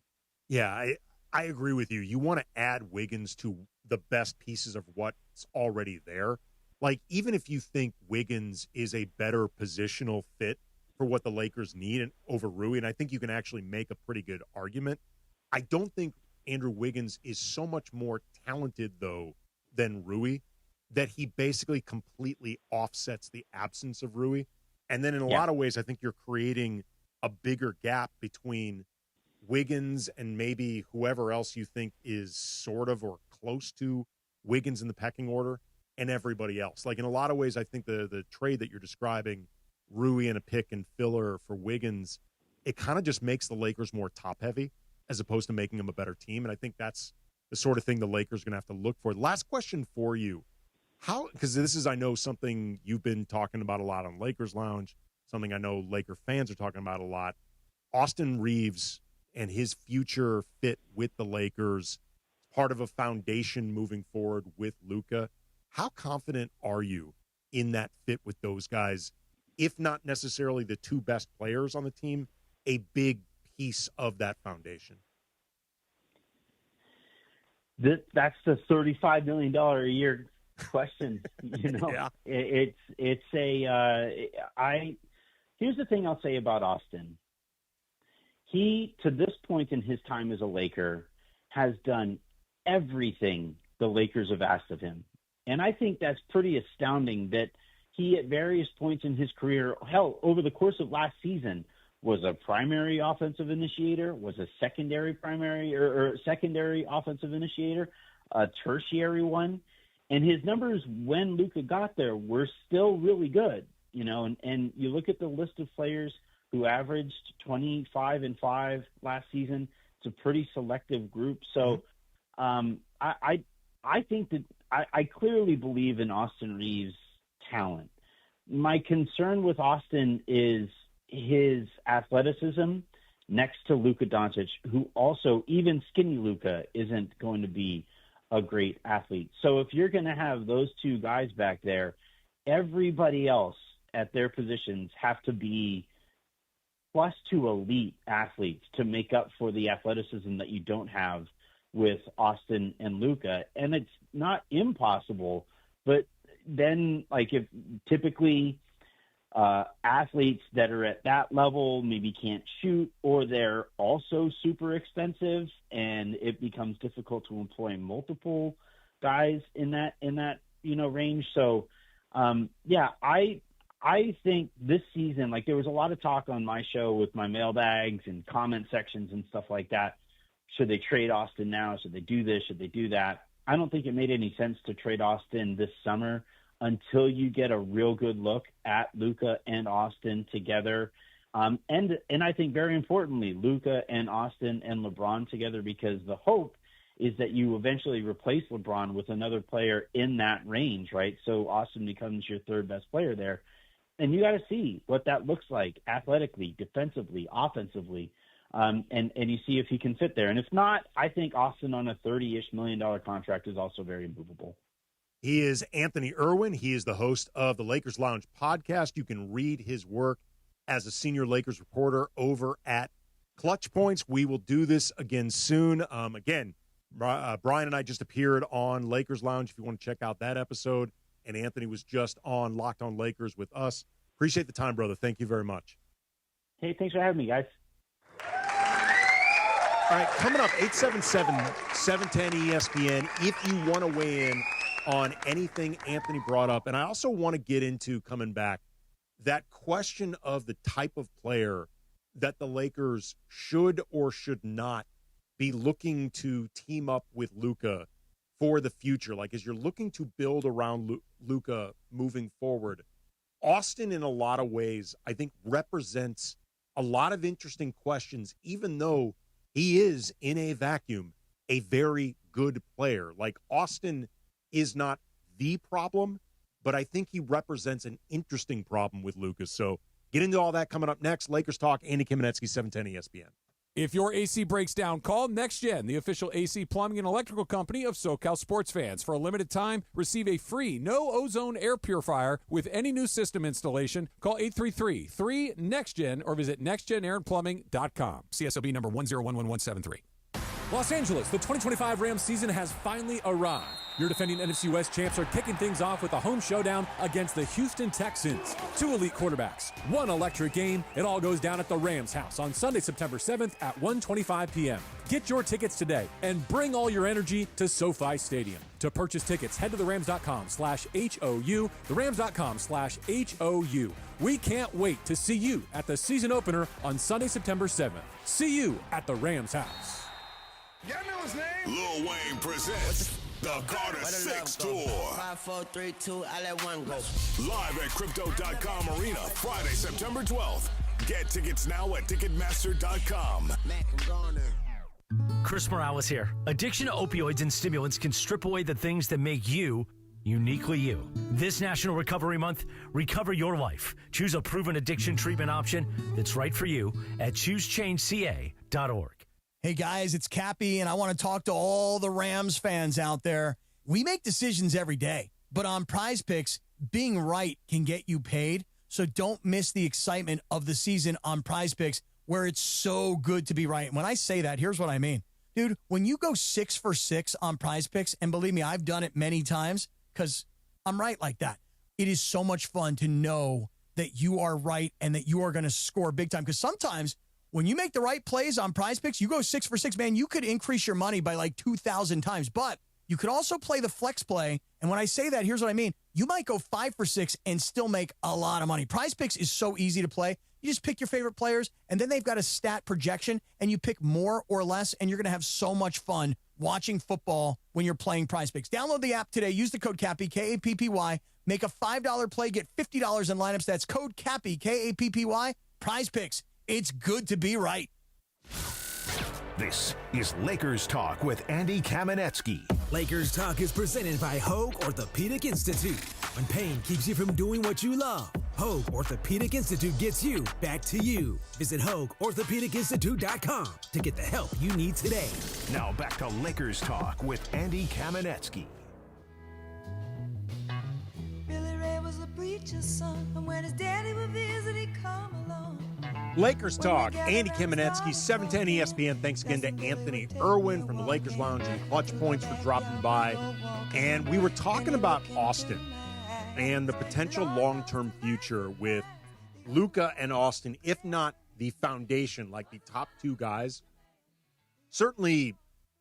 Yeah, I agree with you. You want to add Wiggins to the best pieces of what's already there. Like, even if you think Wiggins is a better positional fit for what the Lakers need and over Rui, and I think you can actually make a pretty good argument, I don't think Andrew Wiggins is so much more talented, though, than Rui, that he basically completely offsets the absence of Rui. And then in a lot of ways, I think you're creating a bigger gap between Wiggins and maybe whoever else you think is sort of or close to Wiggins in the pecking order and everybody else. Like, in a lot of ways, I think the trade that you're describing, Rui and a pick and filler for Wiggins, it kind of just makes the Lakers more top-heavy as opposed to making them a better team. And I think that's the sort of thing the Lakers are going to have to look for. Last question for you. Because this is, I know, something you've been talking about a lot on Lakers Lounge, something I know Laker fans are talking about a lot. Austin Reeves and his future fit with the Lakers, part of a foundation moving forward with Luka. How confident are you in that fit with those guys, if not necessarily the 2 best players on the team, a big piece of that foundation? That's the $35 million a year question. You know, here's the thing I'll say about Austin. He, to this point in his time as a Laker, has done everything the Lakers have asked of him. And I think that's pretty astounding that he, at various points in his career, hell, over the course of last season, was a primary offensive initiator, was a secondary primary or secondary offensive initiator, a tertiary one. And his numbers when Luka got there were still really good, and you look at the list of players who averaged 25 and 5 last season. It's a pretty selective group. So I think that I clearly believe in Austin Reeves' talent. My concern with Austin is his athleticism next to Luka Dončić, who also, even skinny Luka, isn't going to be a great athlete. So if you're going to have those two guys back there, everybody else at their positions have to be plus two elite athletes to make up for the athleticism that you don't have with Austin and Luka. And it's not impossible, but then if typically athletes that are at that level maybe can't shoot, or they're also super expensive, and it becomes difficult to employ multiple guys in that range. So I think this season, there was a lot of talk on my show with my mailbags and comment sections and stuff like that. Should they trade Austin now? Should they do this? Should they do that? I don't think it made any sense to trade Austin this summer until you get a real good look at Luka and Austin together. And I think very importantly, Luka and Austin and LeBron together, because the hope is that you eventually replace LeBron with another player in that range, right? So Austin becomes your third best player there. And you got to see what that looks like athletically, defensively, offensively. And you see if he can fit there. And if not, I think Austin on a $30-ish million contract is also very movable. He is Anthony Irwin. He is the host of the Lakers Lounge podcast. You can read his work as a senior Lakers reporter over at Clutch Points. We will do this again soon. Brian and I just appeared on Lakers Lounge if you want to check out that episode. And Anthony was just on Locked On Lakers with us. Appreciate the time, brother. Thank you very much. Hey, thanks for having me, guys. All right, coming up, 877-710-ESPN, if you want to weigh in on anything Anthony brought up. And I also want to get into, coming back, that question of the type of player that the Lakers should or should not be looking to team up with Luka for the future. As you're looking to build around Luka moving forward, Austin, in a lot of ways, I think represents a lot of interesting questions, even though he is, in a vacuum, a very good player. Austin is not the problem, but I think he represents an interesting problem with Lucas. So get into all that coming up next. Lakers Talk, Andy Kamenetsky, 710 ESPN. If your AC breaks down, call NextGen, the official AC plumbing and electrical company of SoCal sports fans. For a limited time, receive a free no-ozone air purifier with any new system installation. Call 833-3-NEXTGEN or visit nextgenairandplumbing.com. CSLB number 1011173. Los Angeles, the 2025 Rams season has finally arrived. Your defending NFC West champs are kicking things off with a home showdown against the Houston Texans. 2 elite quarterbacks, 1 electric game. It all goes down at the Rams house on Sunday, September 7th at 1:25 p.m. Get your tickets today and bring all your energy to SoFi Stadium. To purchase tickets, head to therams.com/HOU, therams.com/HOU. We can't wait to see you at the season opener on Sunday, September 7th. See you at the Rams house. Lil Wayne presents the Carter 6 Tour. 5, 4, 3, 2, I let one go. Live at Crypto.com Arena, Friday, September 12th. Get tickets now at Ticketmaster.com. Chris Morales here. Addiction to opioids and stimulants can strip away the things that make you uniquely you. This National Recovery Month, recover your life. Choose a proven addiction treatment option that's right for you at choosechangeca.org. Hey guys, it's Cappy, and I want to talk to all the Rams fans out there. We make decisions every day, but on Prize Picks, being right can get you paid. So don't miss the excitement of the season on Prize Picks, where it's so good to be right. When I say that, here's what I mean. Dude, when you go 6 for 6 on Prize Picks, and believe me, I've done it many times because I'm right like that. It is so much fun to know that you are right and that you are going to score big time. Because sometimes when you make the right plays on Prize Picks, you go 6 for 6, man, you could increase your money by like 2,000 times. But You could also play the flex play. And when I say that, here's what I mean. You might go 5 for 6 and still make a lot of money. Prize Picks is so easy to play. You just pick your favorite players, and then they've got a stat projection, and you pick more or less, and you're going to have so much fun watching football when you're playing Prize Picks. Download the app today. Use the code CAPPY, K-A-P-P-Y. Make a $5 play. Get $50 in lineups. That's code CAPPY, K-A-P-P-Y. Prize Picks. It's good to be right. This is Lakers Talk with Andy Kamenetsky. Lakers Talk is presented by Hoag Orthopedic Institute. When pain keeps you from doing what you love, Hoag Orthopedic Institute gets you back to you. Visit HoagOrthopedicInstitute.com to get the help you need today. Now back to Lakers Talk with Andy Kamenetsky. Billy Ray was a preacher's son, and when his daddy would visit, he'd come along. Lakers Talk, Andy Kamenetsky, 710 ESPN. Thanks again to Anthony Irwin from the Lakers Lounge and Clutch Points for dropping by. And we were talking about Austin and the potential long-term future with Luka and Austin, if not the foundation, like the top two guys. Certainly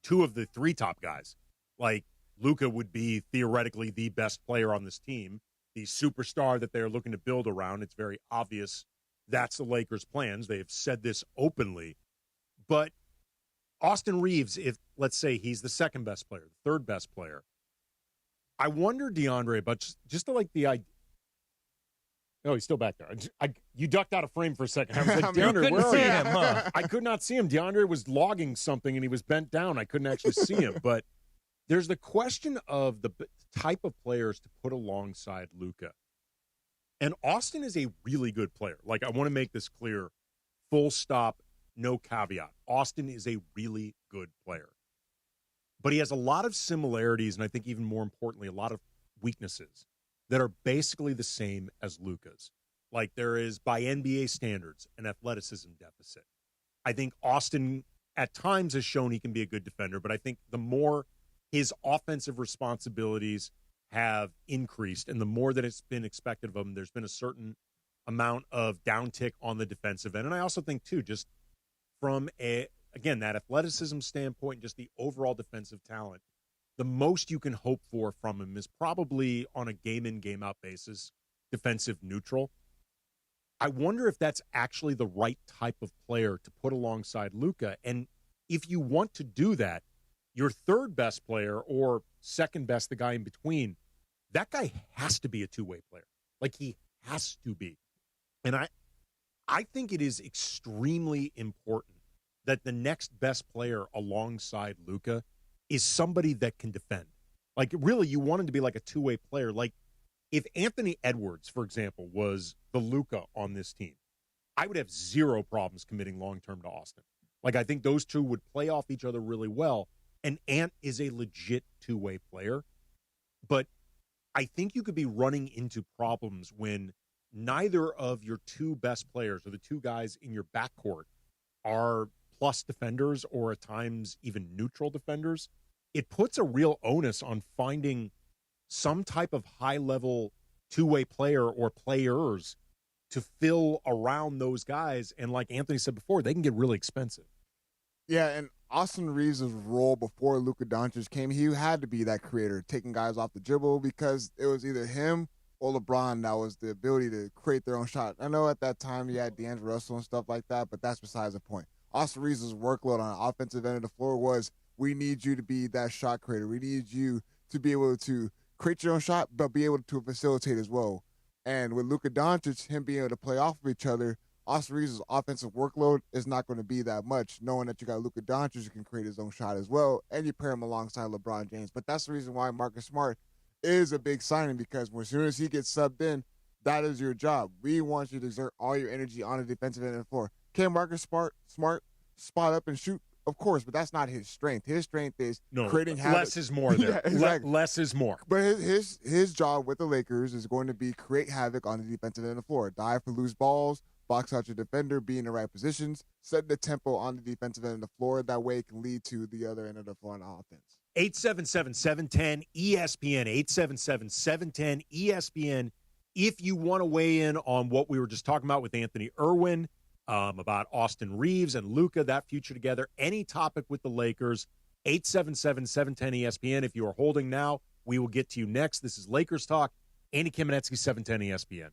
2 of the 3 top guys. Like Luka would be theoretically the best player on this team, the superstar that they're looking to build around. It's very obvious that's the Lakers' plans. They have said this openly. But Austin Reeves, if let's say he's the second best player, the third best player, I wonder, DeAndre, but just to like the idea. Oh, he's still back there. You ducked out of frame for a second. I was like, DeAndre, where are you? Him, huh? I could not see him. DeAndre was logging something, and he was bent down. I couldn't actually see him. But there's the question of the type of players to put alongside Luka. And Austin is a really good player. Like, I want to make this clear. Full stop, no caveat. Austin is a really good player. But he has a lot of similarities, and I think even more importantly, a lot of weaknesses that are basically the same as Luka's. Like, there is, by NBA standards, an athleticism deficit. I think Austin at times has shown he can be a good defender, but I think the more his offensive responsibilities have increased and the more that it's been expected of him, there's been a certain amount of downtick on the defensive end. And I also think, too, just from, again, that athleticism standpoint, just the overall defensive talent, the most you can hope for from him is probably on a game-in, game-out basis, defensive neutral. I wonder if that's actually the right type of player to put alongside Luka. And if you want to do that, your third best player or second best, the guy in between, that guy has to be a two-way player. Like, he has to be. And I think it is extremely important that the next best player alongside Luka is somebody that can defend. Like, really, you want him to be like a two-way player. Like, if Anthony Edwards, for example, was the Luka on this team, I would have zero problems committing long-term to Austin. Like, I think those two would play off each other really well. And Ant is a legit two-way player. But I think you could be running into problems when neither of your 2 best players or the 2 guys in your backcourt are plus defenders or at times even neutral defenders. It puts a real onus on finding some type of high-level two-way player or players to fill around those guys. And like Anthony said before, they can get really expensive. Yeah, and Austin Reeves' role before Luka Dončić came, he had to be that creator, taking guys off the dribble because it was either him or LeBron that was the ability to create their own shot. I know at that time you had D'Angelo Russell and stuff like that, but that's besides the point. Austin Reeves' workload on the offensive end of the floor was, we need you to be that shot creator. We need you to be able to create your own shot, but be able to facilitate as well. And with Luka Dončić, him being able to play off of each other, Austin Reeves' offensive workload is not going to be that much, knowing that you got Luka Dončić who can create his own shot as well, and you pair him alongside LeBron James. But that's the reason why Marcus Smart is a big signing, because as soon as he gets subbed in, that is your job. We want you to exert all your energy on the defensive end of the floor. Can Marcus Smart spot up and shoot? Of course, but that's not his strength. His strength is creating havoc. Less is more there. Yeah, exactly. Less is more. But his job with the Lakers is going to be create havoc on the defensive end of the floor. Dive for loose balls, box out your defender, be in the right positions, set the tempo on the defensive end of the floor. That way it can lead to the other end of the floor on offense. 877-710-ESPN, 877-710-ESPN. If you want to weigh in on what we were just talking about with Anthony Irwin, about Austin Reeves and Luka, that future together, any topic with the Lakers, 877-710-ESPN. If you are holding now, we will get to you next. This is Lakers Talk. Andy Kamenetsky, 710 ESPN.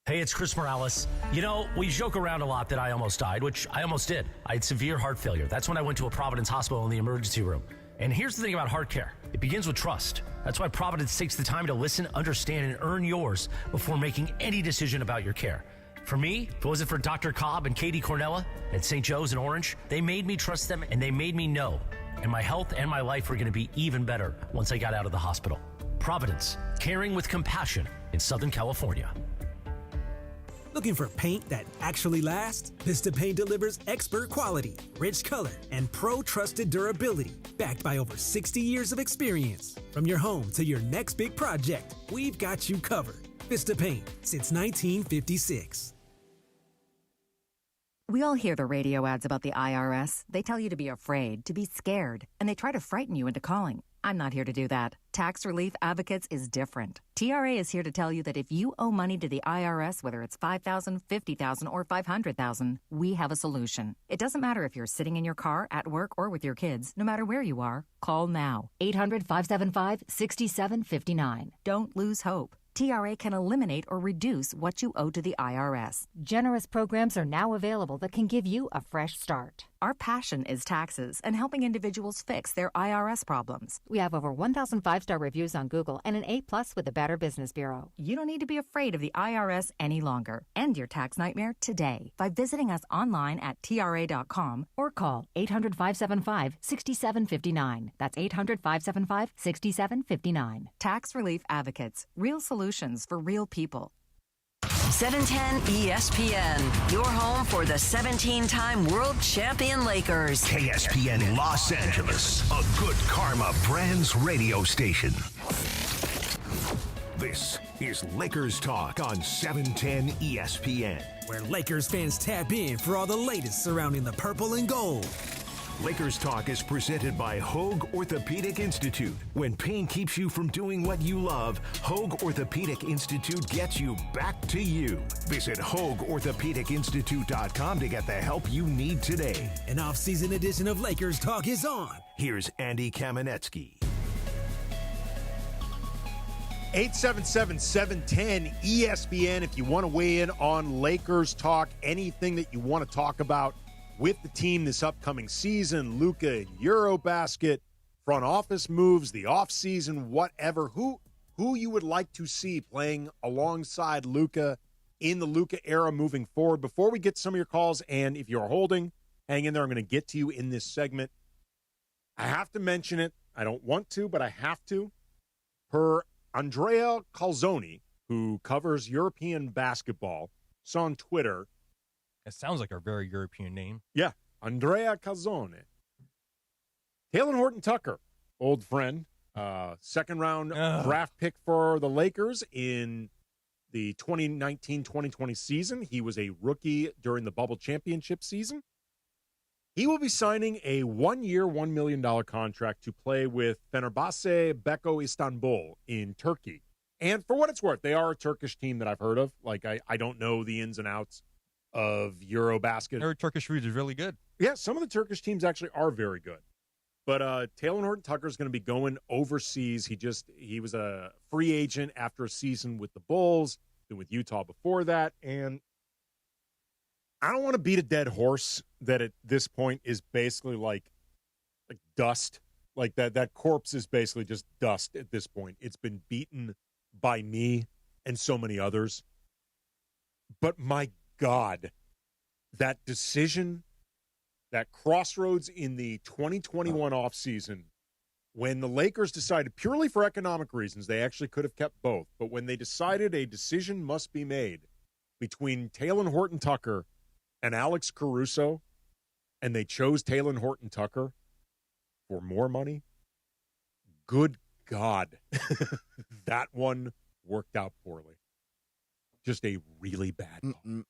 Hey, it's Chris Morales. You know, we joke around a lot that I almost died, which I almost did. I had severe heart failure. That's when I went to a Providence hospital in the emergency room. And here's the thing about heart care. It begins with trust. That's why Providence takes the time to listen, understand, and earn yours before making any decision about your care. For me, if it wasn't for Dr. Cobb and Katie Cornella at St. Joe's in Orange, they made me trust them and they made me know. And my health and my life were going to be even better once I got out of the hospital. Providence, caring with compassion in Southern California. Looking for paint that actually lasts? Vista Paint delivers expert quality, rich color, and pro-trusted durability, backed by over 60 years of experience. From your home to your next big project, we've got you covered. Vista Paint, since 1956. We all hear the radio ads about the IRS. They tell you to be afraid, to be scared, and they try to frighten you into calling. I'm not here to do that. Tax Relief Advocates is different. TRA is here to tell you that if you owe money to the IRS, whether it's $5,000, $50,000, or $500,000, we have a solution. It doesn't matter if you're sitting in your car, at work, or with your kids. No matter where you are, call now. 800-575-6759. Don't lose hope. TRA can eliminate or reduce what you owe to the IRS. Generous programs are now available that can give you a fresh start. Our passion is taxes and helping individuals fix their IRS problems. We have over 1,000 5-star reviews on Google and an A+ with the Better Business Bureau. You don't need to be afraid of the IRS any longer. End your tax nightmare today by visiting us online at TRA.com or call 800-575-6759. That's 800-575-6759. Tax Relief Advocates. Real solutions for real people. 710 ESPN, your home for the 17-time world champion Lakers. KSPN Los Angeles, a Good Karma Brands radio station. This is Lakers Talk on 710 ESPN. Where Lakers fans tap in for all the latest surrounding the purple and gold. Lakers Talk is presented by Hoag Orthopedic Institute. When pain keeps you from doing what you love, Hoag Orthopedic Institute gets you back to you. Visit HoagOrthopedicInstitute.com to get the help you need today. An off-season edition of Lakers Talk is on. Here's Andy Kamenetsky. 877-710 ESPN if you want to weigh in on Lakers Talk, anything that you want to talk about with the team this upcoming season, Luka, EuroBasket, front office moves, the offseason, whatever. Who you would like to see playing alongside Luka in the Luka era moving forward. Before we get some of your calls, and if you're holding, hang in there. I'm going to get to you in this segment. I have to mention it. I don't want to, but I have to. Per Andrea Calzoni, who covers European basketball, saw on Twitter. It sounds like a very European name. Yeah, Andrea Calzone. Talen Horton-Tucker, old friend, second-round draft pick for the Lakers in the 2019-2020 season. He was a rookie during the bubble championship season. He will be signing a one-year, $1 million contract to play with Fenerbahce Beko Istanbul in Turkey. And for what it's worth, they are a Turkish team that I've heard of. Like, I don't know the ins and outs of EuroBasket. Their Turkish food is really good. Yeah, some of the Turkish teams actually are very good. But Talen Horton-Tucker is going to be going overseas. He was a free agent after a season with the Bulls, been with Utah before that. And I don't want to beat a dead horse that at this point is basically like dust. Like that corpse is basically just dust at this point. It's been beaten by me and so many others. But my God, that decision, that crossroads in the 2021 offseason, when the Lakers decided purely for economic reasons, they actually could have kept both, but when they decided a decision must be made between Talen Horton-Tucker and Alex Caruso, and they chose Talen Horton-Tucker for more money, good God, that one worked out poorly. Just a really bad call.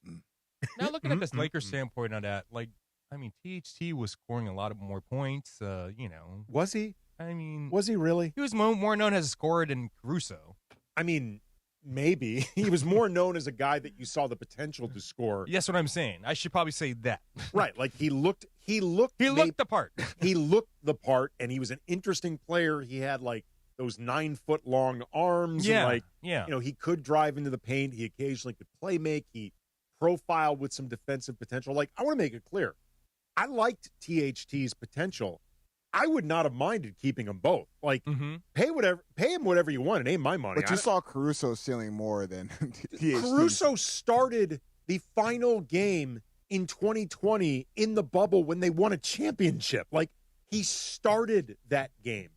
Now, looking at this Lakers standpoint on that, THT was scoring a lot of more points, Was he? I mean... Was he really? He was more known as a scorer than Caruso. I mean, maybe. He was more known as a guy that you saw the potential to score. That's what I'm saying. I should probably say that. Right. Like he looked the part. He looked the part, and he was an interesting player. He had like those 9-foot long arms. Yeah. And he could drive into the paint. He occasionally could play make. He profiled with some defensive potential. Like, I want to make it clear. I liked THT's potential. I would not have minded keeping them both. Like, pay him whatever you want. It ain't my money. But you saw Caruso ceiling more than THT. Caruso started the final game in 2020 in the bubble when they won a championship. Like, he started that game.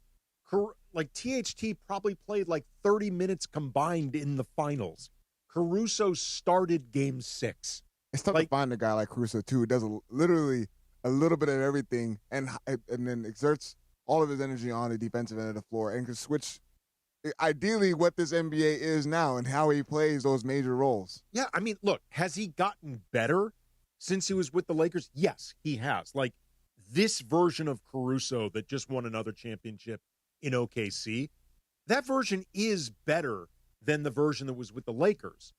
Like, THT probably played like 30 minutes combined in the finals. Caruso started game 6. It's tough to find a guy like Caruso, too, who does literally a little bit of everything and then exerts all of his energy on the defensive end of the floor and can switch ideally what this NBA is now and how he plays those major roles. Yeah, I mean, look, has he gotten better since he was with the Lakers? Yes, he has. Like, this version of Caruso that just won another championship in OKC, that version is better than the version that was with the Lakers.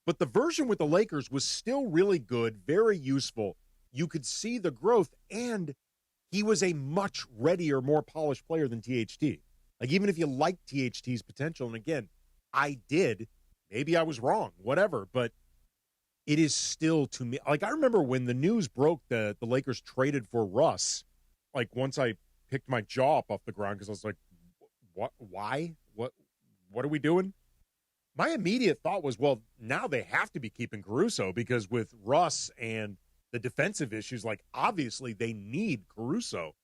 But the version with the Lakers was still really good, very useful. You could see the growth, and he was a much readier, more polished player than THT. Like, even if you liked THT's potential, and again, I did, maybe I was wrong, whatever, but it is still, to me, like, I remember when the news broke that the Lakers traded for Russ, like, once I picked my jaw up off the ground, because I was like, what, why? What are we doing? My immediate thought was, well, now they have to be keeping Caruso, because with Russ and the defensive issues, like, obviously they need Caruso.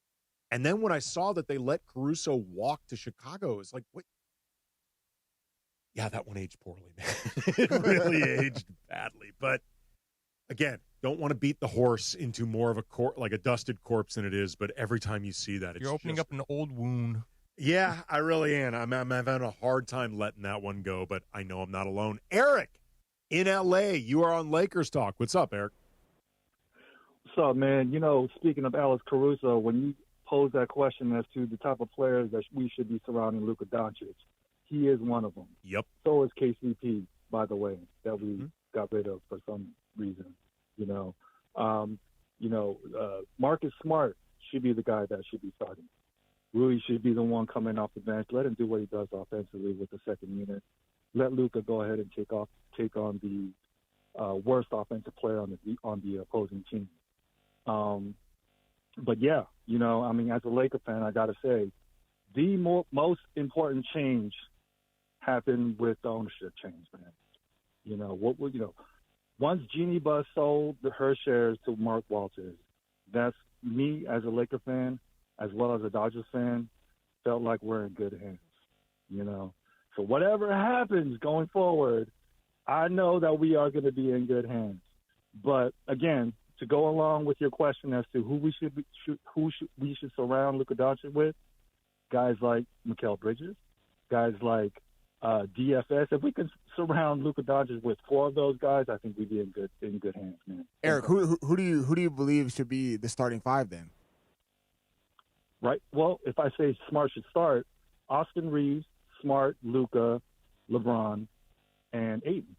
And then when I saw that they let Caruso walk to Chicago, it's like, what? Yeah, that one aged poorly, man. It really aged badly. But again, don't want to beat the horse into more of a dusted corpse than it is. But every time you see that, you're opening up an old wound. Yeah, I really am. I'm having a hard time letting that one go, but I know I'm not alone. Eric in LA, you are on Lakers Talk. What's up, Eric? What's up, man? You know, speaking of Alex Caruso, when you pose that question as to the type of players that we should be surrounding Luka Dončić, he is one of them. Yep. So is KCP, by the way, that we got rid of for some reason. Marcus Smart should be the guy that should be starting. Rui should be the one coming off the bench. Let him do what he does offensively with the second unit. Let Luka go ahead and take on the worst offensive player on the opposing team. But yeah, as a Laker fan, I got to say, the most important change happened with the ownership change, man. Once Jeannie Buss sold her shares to Mark Walters, that's me as a Laker fan, as well as a Dodgers fan, felt like we're in good hands. So whatever happens going forward, I know that we are going to be in good hands. But again, to go along with your question as to who we should surround Luka Dončić with, guys like Mikal Bridges, guys like DFS. If we can surround Luka Dončić with 4 of those guys, I think we'd be in good hands, man. Eric, who do you believe should be the starting 5 then? Right. Well, if I say Smart should start, Austin Reeves, Smart, Luka, LeBron, and Ayton.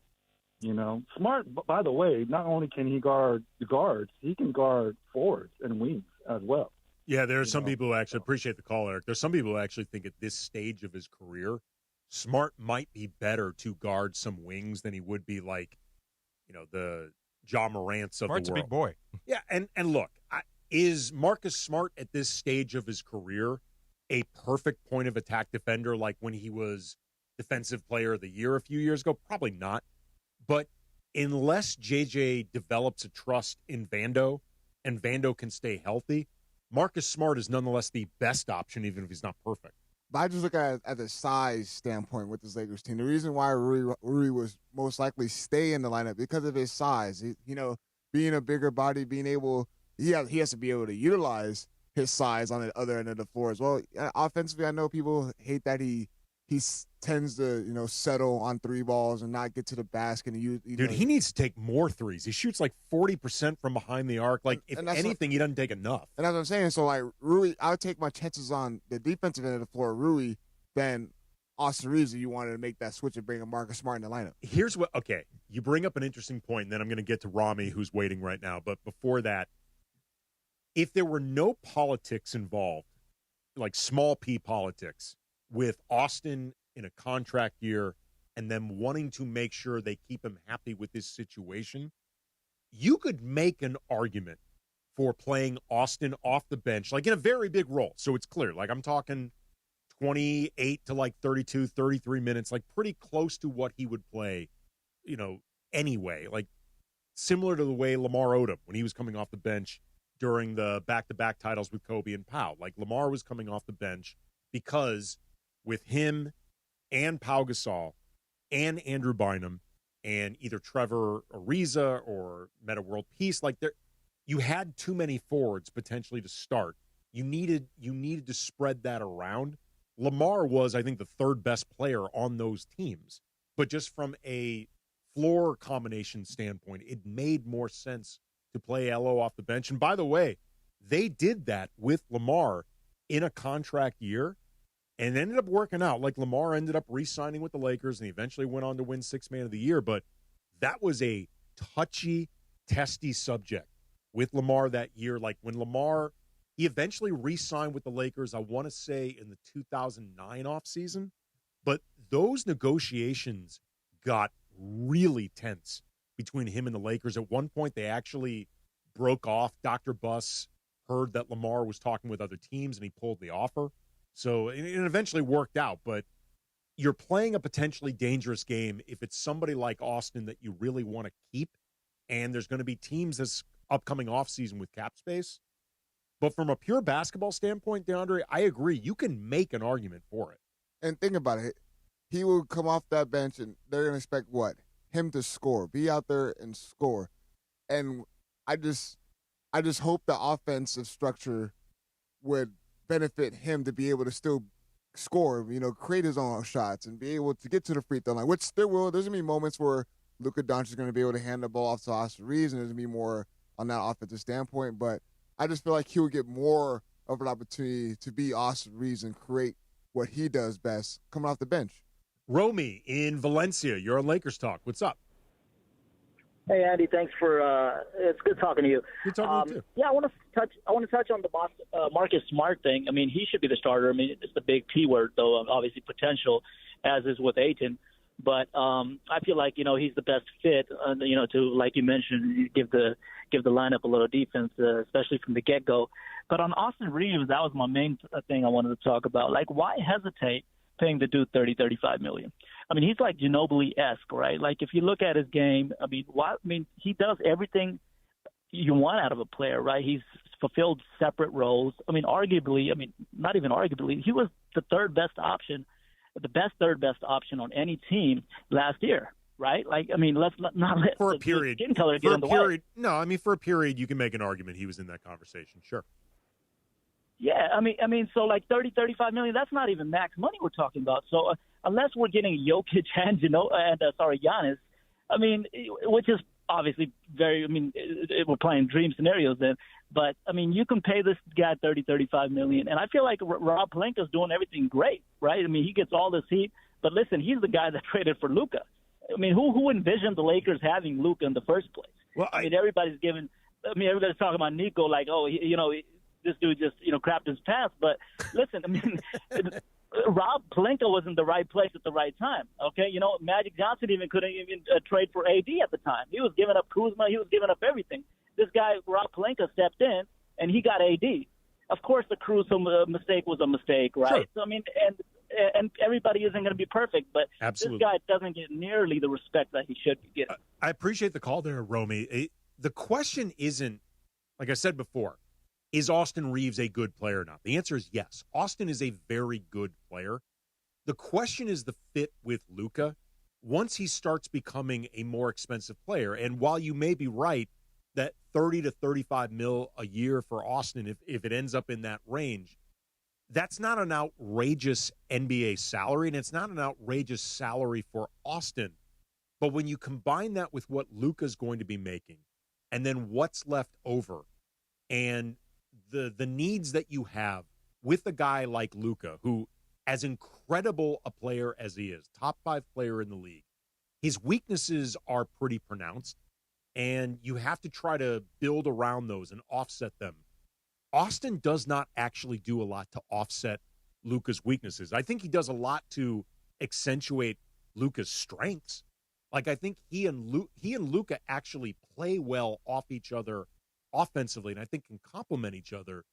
Smart, by the way, not only can he guard the guards, he can guard forwards and wings as well. Yeah, there are some people who actually appreciate the call, Eric. There's some people who actually think at this stage of his career, Smart might be better to guard some wings than he would be like, the Ja Morants of Smart's the world. A big boy. Yeah, and look, is Marcus Smart at this stage of his career a perfect point of attack defender like when he was Defensive Player of the Year a few years ago? Probably not. But unless JJ develops a trust in Vando and Vando can stay healthy, Marcus Smart is nonetheless the best option, even if he's not perfect. But I just look at it at the size standpoint with this Lakers team. The reason why Rui was most likely stay in the lineup because of his size. Being a bigger body, being able he has to be able to utilize his size on the other end of the floor as well. Offensively, I know people hate that he tends to settle on 3 balls and not get to the basket. And Dude, he needs to take more threes. He shoots like 40% from behind the arc. Like, if anything, he doesn't take enough. And that's what I'm saying. So, like, Rui, I would take my chances on the defensive end of the floor, Rui, than Austin Reeves if you wanted to make that switch and bring a Marcus Smart in the lineup. Here's what – okay, you bring up an interesting point, and then I'm going to get to Rami, who's waiting right now. But before that, if there were no politics involved, like small p politics, with Austin in a contract year and them wanting to make sure they keep him happy with this situation, you could make an argument for playing Austin off the bench, like in a very big role. So it's clear. Like I'm talking 28 to like 32, 33 minutes, like pretty close to what he would play, anyway. Like similar to the way Lamar Odom, when he was coming off the bench during the back-to-back titles with Kobe and Pau. Like Lamar was coming off the bench because with him and Pau Gasol and Andrew Bynum and either Trevor Ariza or Meta World Peace, like you had too many forwards potentially to start. You needed to spread that around. Lamar was, I think, the third best player on those teams. But just from a floor combination standpoint, it made more sense to play LO off the bench. And by the way, they did that with Lamar in a contract year and it ended up working out. Like Lamar ended up re-signing with the Lakers and he eventually went on to win Sixth Man of the Year. But that was a touchy, testy subject with Lamar that year. Like when Lamar, he eventually re-signed with the Lakers, I want to say in the 2009 offseason. But those negotiations got really tense between him and the Lakers. At one point, they actually broke off. Dr. Buss heard that Lamar was talking with other teams, and he pulled the offer. So it eventually worked out. But you're playing a potentially dangerous game if it's somebody like Austin that you really want to keep, and there's going to be teams this upcoming offseason with cap space. But from a pure basketball standpoint, DeAndre, I agree. You can make an argument for it. And think about it. He will come off that bench, and they're going to expect what? Him to score, be out there and score. And I just hope the offensive structure would benefit him to be able to still score, create his own shots and be able to get to the free throw line, which there will. There's going to be moments where Luka Dončić is going to be able to hand the ball off to Austin Reeves, and there's going to be more on that offensive standpoint. But I just feel like he will get more of an opportunity to be Austin Reeves and create what he does best coming off the bench. Romy in Valencia, you're on Lakers Talk. What's up? Hey, Andy. Thanks for. It's good talking to you. Good talking to you too. Yeah, I want to touch on the Marcus Smart thing. I mean, he should be the starter. I mean, it's the big P word, though. Obviously, potential, as is with Ayton. But I feel like he's the best fit. To like you mentioned, give the lineup a little defense, especially from the get go. But on Austin Reeves, that was my main thing I wanted to talk about. Like, why hesitate paying the dude $35 million? I mean, he's like Ginobili-esque, right? Like, if you look at his game, he does everything you want out of a player, right? He's fulfilled separate roles. I mean, not even arguably, he was the third best option on any team last year, right? Like, I mean, let's not let for a period skin color get in the way. No, I mean, for a period, you can make an argument he was in that conversation. Sure. Yeah, I mean, so like $35 million, that's not even max money we're talking about. So unless we're getting Jokic and Giannis, I mean, which is obviously we're playing dream scenarios then. But I mean, you can pay this guy $35 million, and I feel like Rob Pelinka's doing everything great, right? I mean, he gets all this heat, but listen, he's the guy that traded for Luka. I mean, who envisioned the Lakers having Luka in the first place? Well, everybody's talking about Nico like, this dude just, crapped his pants. But listen, I mean, Rob Pelinka was in the right place at the right time. Okay, Magic Johnson couldn't trade for AD at the time. He was giving up Kuzma. He was giving up everything. This guy, Rob Pelinka, stepped in, and he got AD. Of course, the Caruso mistake was a mistake, right? Sure. So, I mean, and everybody isn't going to be perfect, but Absolutely. This guy doesn't get nearly the respect that he should be getting. I appreciate the call there, Romy. The question isn't, like I said before, is Austin Reeves a good player or not? The answer is yes. Austin is a very good player. The question is the fit with Luka once he starts becoming a more expensive player. And while you may be right that 30 to 35 mil a year for Austin, if it ends up in that range, that's not an outrageous NBA salary, and it's not an outrageous salary for Austin. But when you combine that with what Luka's going to be making, and then what's left over, and the needs that you have with a guy like Luka, who as incredible a player as he is, top 5 player in the league, his weaknesses are pretty pronounced, and you have to try to build around those and offset them. Austin does not actually do a lot to offset Luka's weaknesses. I think he does a lot to accentuate Luka's strengths. Like, I think he and Luka actually play well off each other offensively, and I think can complement each other.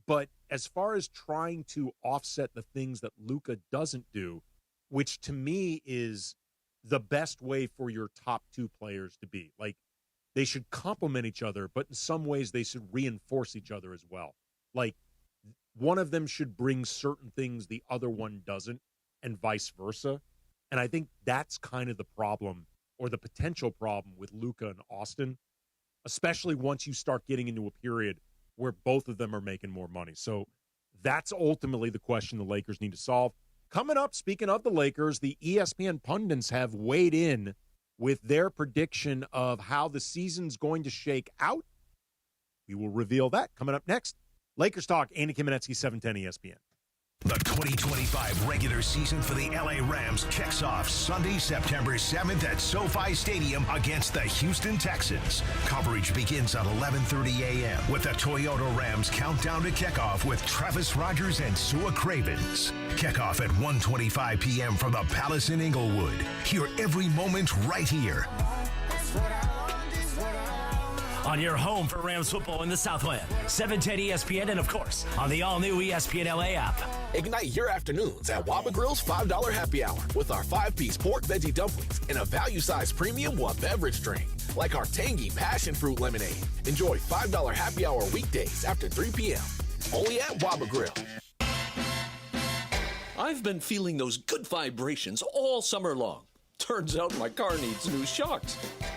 But as far as trying to offset the things that Luka doesn't do, which to me is the best way for your top 2 players to be. Like, they should complement each other, but in some ways they should reinforce each other as well. Like, one of them should bring certain things the other one doesn't, and vice versa. And I think that's kind of the problem, or the potential problem, with Luka and Austin, especially once you start getting into a period where both of them are making more money. So that's ultimately the question the Lakers need to solve. Coming up, speaking of the Lakers, the ESPN pundits have weighed in with their prediction of how the season's going to shake out. We will reveal that coming up next. Lakers Talk, Andy Kamenetsky, 710 ESPN. The 2025 regular season for the LA Rams kicks off Sunday, September 7th at SoFi Stadium against the Houston Texans. Coverage begins at 11:30 a.m. with the Toyota Rams countdown to kickoff with Travis Rogers and Sua Cravens. Kickoff at 1:25 p.m. from the Palace in Inglewood. Hear every moment right here. On your home for Rams football in the Southland, 710 ESPN, and of course, on the all-new ESPN LA app. Ignite your afternoons at Waba Grill's $5 happy hour with our 5-piece pork veggie dumplings and a value-sized premium one beverage drink, like our tangy passion fruit lemonade. Enjoy $5 happy hour weekdays after 3 p.m. Only at Waba Grill. I've been feeling those good vibrations all summer long. Turns out my car needs new shocks.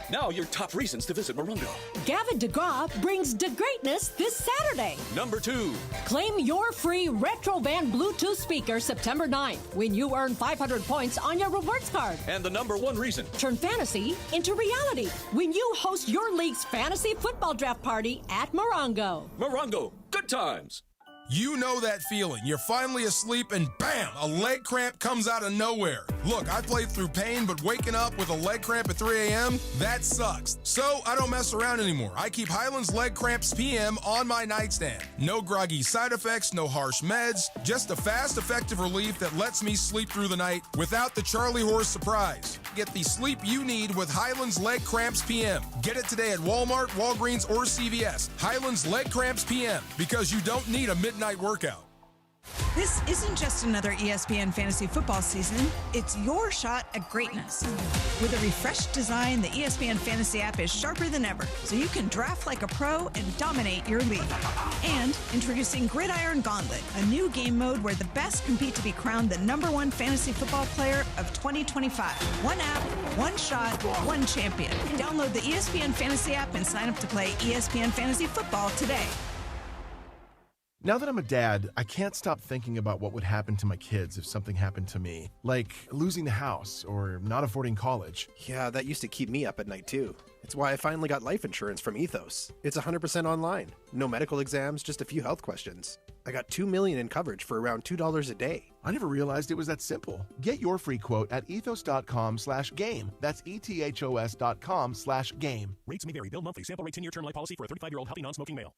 Now your top reasons to visit Morongo. Gavin DeGraw brings the greatness this Saturday. Number 2. Claim your free Retrovan Bluetooth speaker September 9th when you earn 500 points on your rewards card. And the number 1 reason. Turn fantasy into reality when you host your league's fantasy football draft party at Morongo. Morongo, good times. You know that feeling. You're finally asleep and bam, a leg cramp comes out of nowhere. Look, I played through pain, but waking up with a leg cramp at 3 a.m., that sucks. So I don't mess around anymore. I keep Highland's Leg Cramps PM on my nightstand. No groggy side effects, no harsh meds, just a fast, effective relief that lets me sleep through the night without the Charlie horse surprise. Get the sleep you need with Highland's Leg Cramps PM. Get it today at Walmart, Walgreens, or CVS. Highland's Leg Cramps PM, because you don't need a midnight workout. This isn't just another ESPN fantasy football season. It's your shot at greatness. With a refreshed design, the ESPN fantasy app is sharper than ever, so you can draft like a pro and dominate your league. And introducing Gridiron Gauntlet, a new game mode where the best compete to be crowned the #1 fantasy football player of 2025. One app, one shot, one champion. Download the ESPN fantasy app and sign up to play ESPN fantasy football today. Now that I'm a dad, I can't stop thinking about what would happen to my kids if something happened to me, like losing the house or not affording college. Yeah, that used to keep me up at night too. It's why I finally got life insurance from Ethos. It's 100% online. No medical exams, just a few health questions. I got $2 million in coverage for around $2 a day. I never realized it was that simple. Get your free quote at ethos.com/game. That's ethos.com/game. Rates may vary. Bill monthly. Sample rate 10-year term life policy for a 35-year-old healthy non-smoking male.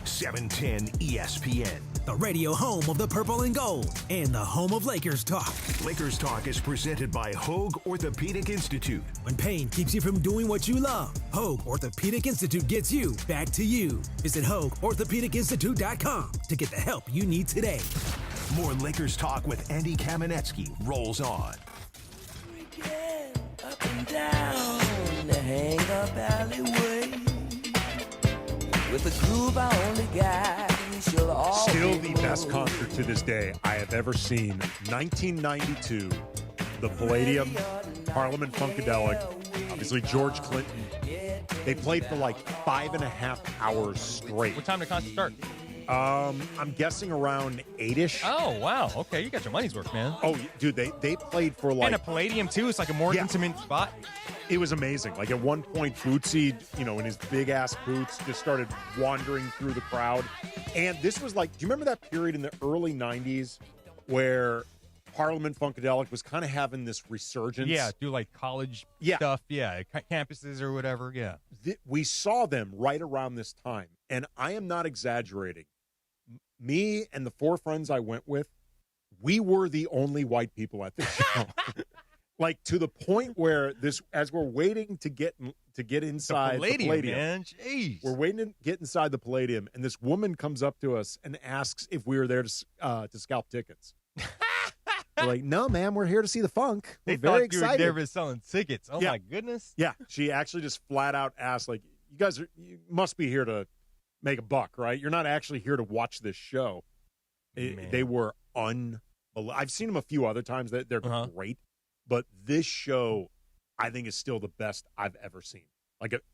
710 ESPN. The radio home of the purple and gold and the home of Lakers Talk. Lakers Talk is presented by Hoag Orthopedic Institute. When pain keeps you from doing what you love, Hoag Orthopedic Institute gets you back to you. Visit HoagOrthopedicInstitute.com to get the help you need today. More Lakers Talk with Andy Kamenetsky rolls on. Up and down the hang-up alleyway. With a groove I only got, still the best concert to this day I have ever seen. 1992, the Palladium, Parliament Funkadelic, obviously George Clinton. They played for like 5.5 hours straight. What time did the concert start? I'm guessing around 8-ish. Oh, wow. Okay, you got your money's worth, man. Oh, dude, they played for like... And a Palladium, too. It's like a more intimate spot. It was amazing. Like, at one point, Bootsy, in his big-ass boots, just started wandering through the crowd. And this was like... Do you remember that period in the early 90s where Parliament Funkadelic was kind of having this resurgence. Yeah, do like college stuff. Yeah, campuses or whatever. Yeah. We saw them right around this time, and I am not exaggerating. Me and the 4 friends I went with, we were the only white people at this show. Like, to the point where as we're waiting to get inside the Palladium, man. Jeez. We're waiting to get inside the Palladium, and this woman comes up to us and asks if we were there to scalp tickets. We're like, no, ma'am, we're here to see the Funk. We're very excited. You were there selling tickets. Oh, my goodness. Yeah, she actually just flat out asked, like, you must be here to make a buck, right? You're not actually here to watch this show. They were unbelievable. I've seen them a few other times. They're great. But this show, I think, is still the best I've ever seen.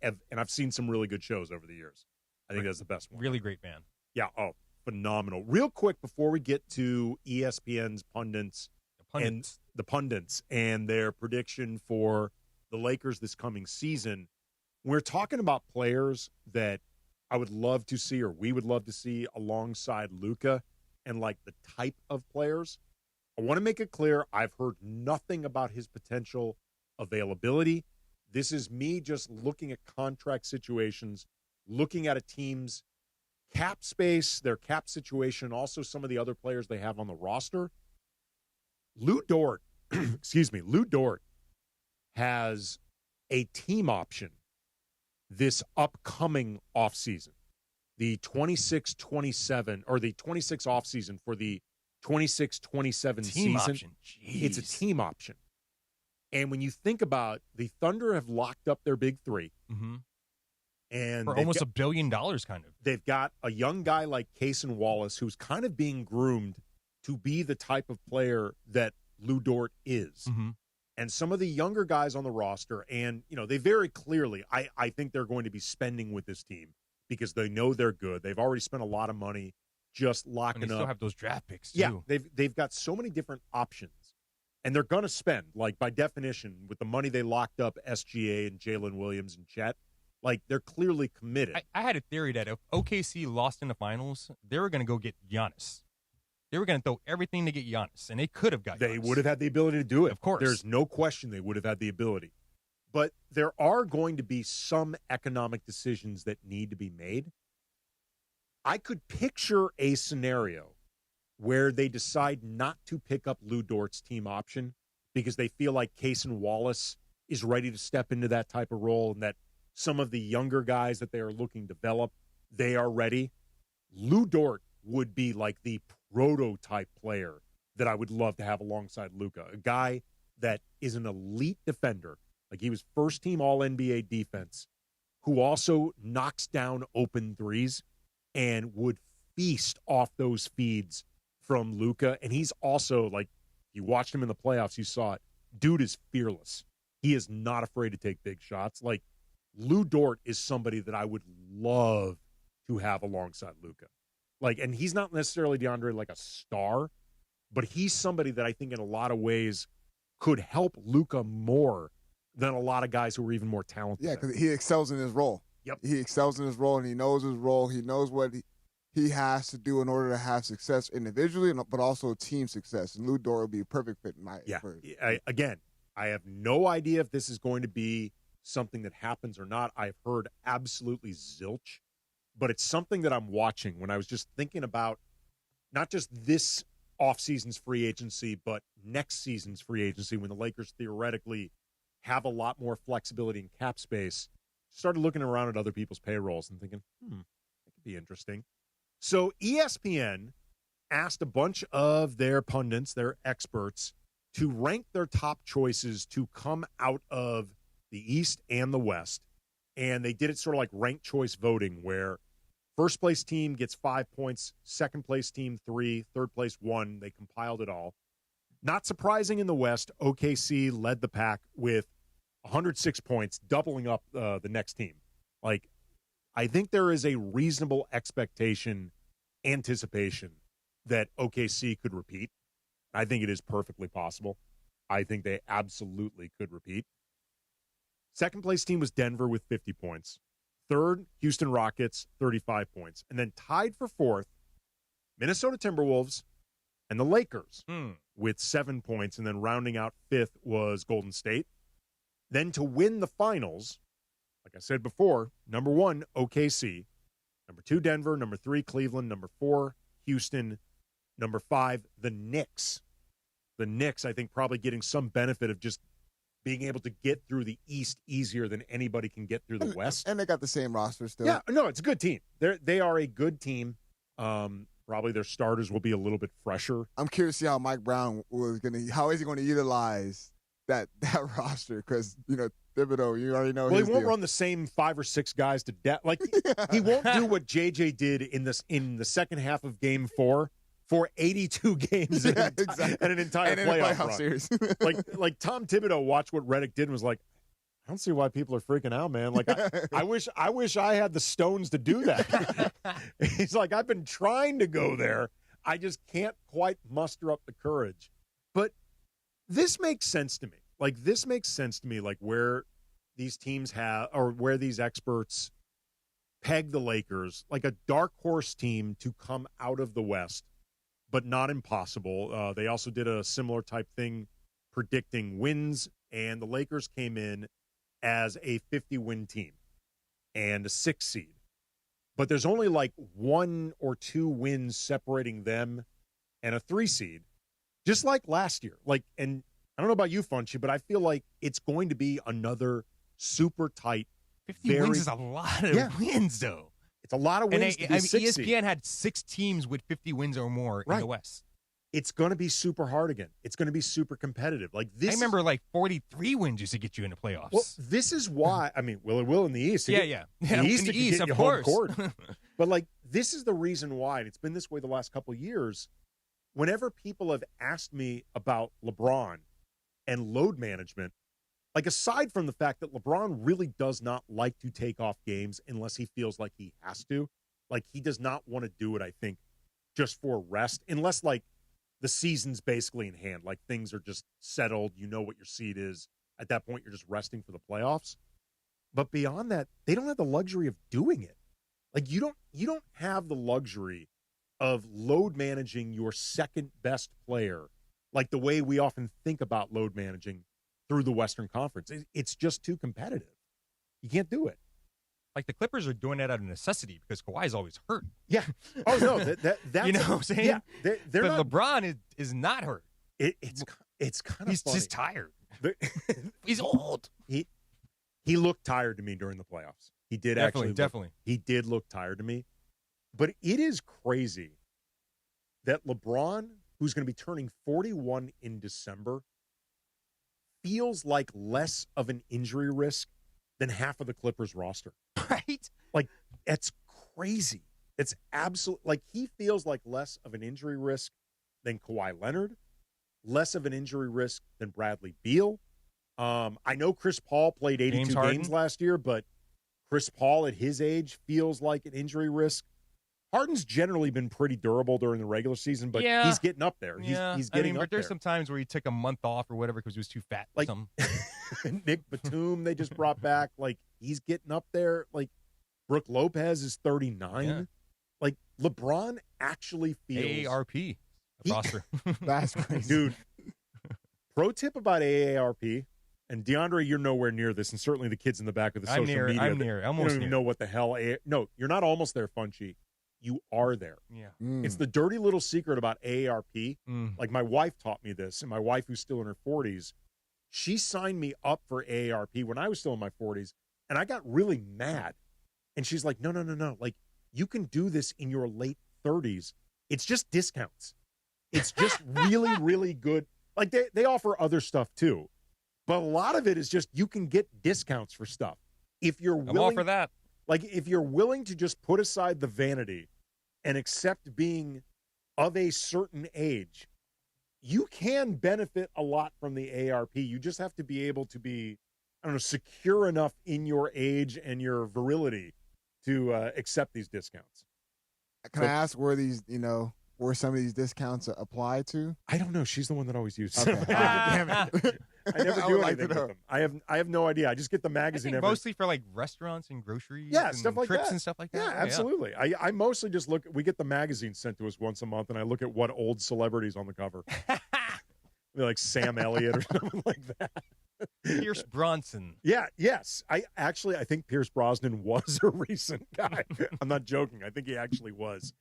And I've seen some really good shows over the years. I think that's the best one. Really great band. Yeah, phenomenal. Real quick, before we get to ESPN's pundits and their prediction for the Lakers this coming season, we're talking about players that I would love to see, or we would love to see, alongside Luka, and like the type of players. I want to make it clear, I've heard nothing about his potential availability. This is me just looking at contract situations, looking at a team's cap space, their cap situation, also some of the other players they have on the roster. Lou Dort has a team option this upcoming offseason, the 26-27, or the 26 offseason for the 26-27 season. Option. It's a team option. And when you think about the Thunder have locked up their big 3. Mm-hmm. And for almost $1 billion, kind of. They've got a young guy like Cason Wallace who's kind of being groomed to be the type of player that Lou Dort is. Mm-hmm. And some of the younger guys on the roster, and, they very clearly, I think they're going to be spending with this team because they know they're good. They've already spent a lot of money just locking up. And they still have those draft picks, too. Yeah, they've got so many different options. And they're going to spend, like, by definition, with the money they locked up SGA and Jalen Williams and Chet, like, they're clearly committed. I had a theory that if OKC lost in the finals, they were going to go get Giannis. They were going to throw everything to get Giannis, and they could have got Giannis. They would have had the ability to do it. Of course. There's no question they would have had the ability. But there are going to be some economic decisions that need to be made. I could picture a scenario where they decide not to pick up Lou Dort's team option because they feel like Cason Wallace is ready to step into that type of role, and that some of the younger guys that they are looking to develop, they are ready. Lou Dort would be like the prototype player that I would love to have alongside Luka, a guy that is an elite defender. Like, he was first-team All-NBA defense, who also knocks down open threes and would feast off those feeds from Luka. And he's also, like, you watched him in the playoffs, you saw it. Dude is fearless. He is not afraid to take big shots. Like, Lou Dort is somebody that I would love to have alongside Luka. Like, and he's not necessarily, DeAndre, like a star, but he's somebody that I think in a lot of ways could help Luka more than a lot of guys who are even more talented. Yeah, because he excels in his role. Yep. He excels in his role, and he knows his role. He knows what he has to do in order to have success individually, but also team success. And Lou Dort would be a perfect fit in my Again, I have no idea if this is going to be something that happens or not. I've heard absolutely zilch, but it's something that I'm watching when I was just thinking about not just this offseason's free agency, but next season's free agency when the Lakers theoretically have a lot more flexibility in cap space. Started looking around at other people's payrolls and thinking, that could be interesting. So ESPN asked a bunch of their pundits, their experts, to rank their top choices to come out of the East and the West. And they did it sort of like ranked choice voting, where first place team gets 5 points, second place team 3, third place 1. They compiled it all. Not surprising in the West, OKC led the pack with 106 points, doubling up the next team. Like, I think there is a reasonable anticipation that OKC could repeat. I think it is perfectly possible. I think they absolutely could repeat. Second place team was Denver with 50 points. Third, Houston Rockets, 35 points. And then tied for fourth, Minnesota Timberwolves and the Lakers with 7 points, and then rounding out 5th was Golden State. Then to win the finals, like I said before, number 1, OKC, number 2, Denver, number 3, Cleveland, number 4, Houston, number 5, the Knicks. The Knicks, I think, probably getting some benefit of just being able to get through the East easier than anybody can get through the West. And they got the same roster still. Yeah, no, it's a good team. They are a good team. Probably their starters will be a little bit fresher. I'm curious to see how Mike Brown how is he going to utilize that roster? Because, Thibodeau, you already know. Well, his he won't deal. run the same 5 or 6 guys to death. Like he won't do what JJ did in the second half of Game 4 for 82 games and an entire playoff run. Series. like Tom Thibodeau watched what Redick did and was like, I don't see why people are freaking out, man. Like I wish I had the stones to do that. He's like, I've been trying to go there. I just can't quite muster up the courage. But this makes sense to me. Like where these teams have, or where these experts peg the Lakers, like a dark horse team to come out of the West, but not impossible. They also did a similar type thing predicting wins, and the Lakers came in as a 50-win team and a 6 seed. But there's only like 1 or 2 wins separating them and a 3 seed, just like last year. And I don't know about you, Funchy, but I feel like it's going to be another super tight. 50 wins is a lot of wins, though. It's a lot of wins. And ESPN had 6 teams with 50 wins or more in the West. It's going to be super hard again. It's going to be super competitive. Like this, I remember 43 wins used to get you into playoffs. Well, this is why. I mean, it will in the East. Yeah. The East, in the East, of course. Home court. But this is the reason why, and it's been this way the last couple of years. Whenever people have asked me about LeBron and load management, aside from the fact that LeBron really does not like to take off games unless he feels like he has to, he does not want to do it, I think, just for rest, unless the season's basically in hand, things are just settled, you know what your seed is. At that point, you're just resting for the playoffs. But beyond that, they don't have the luxury of doing it. You don't have the luxury of load managing your second best player the way we often think about load managing through the Western Conference. It's just too competitive. You can't do it. The Clippers are doing that out of necessity because Kawhi's always hurt. Yeah. Oh, no. That's you know what I'm saying? Yeah. They're but not, LeBron is not hurt. It's kind of He's funny. just tired. He's old. He looked tired to me during the playoffs. He did definitely. He did look tired to me. But it is crazy that LeBron, who's going to be turning 41 in December, feels like less of an injury risk than half of the Clippers roster. Right? It's crazy. It's absolute. He feels like less of an injury risk than Kawhi Leonard, less of an injury risk than Bradley Beal. I know Chris Paul played 82 games last year, but Chris Paul at his age feels like an injury risk. Harden's generally been pretty durable during the regular season, but he's getting up there. He's getting up there. But there's some times where he took a month off or whatever because he was too fat. Nick Batum, they just brought back. He's getting up there. Brooke Lopez is 39. Yeah. LeBron actually feels AARP roster. That's crazy, dude. Pro tip about AARP, and DeAndre, you're nowhere near this, and certainly the kids in the back of the social media. I'm near. Almost you don't even near. know what the hell. No, you're not almost there, Funchy. You are there. Yeah. It's the dirty little secret about AARP. My wife taught me this, and my wife, who's still in her 40s, she signed me up for AARP when I was still in my 40s, and I got really mad. And she's like, no. You can do this in your late 30s. It's just discounts. It's just really, really good. They offer other stuff too. But a lot of it is just you can get discounts for stuff. If you're willing, I'm all for that. If you're willing to just put aside the vanity and accept being of a certain age, you can benefit a lot from the AARP. You just have to be able to be, secure enough in your age and your virility to accept these discounts. Can I ask where these, where some of these discounts apply to? I don't know. She's the one that always uses them. Damn it. I never do anything with them. I have no idea. I just get the magazine mostly for like restaurants and groceries. Yeah, and stuff like trips that. and stuff like that. Yeah, absolutely. I mostly just look. We get the magazine sent to us once a month, and I look at what old celebrities on the cover. Like Sam Elliott or something like that. Pierce Bronson. Yeah, yes. I think Pierce Brosnan was a recent guy. I'm not joking. I think he actually was.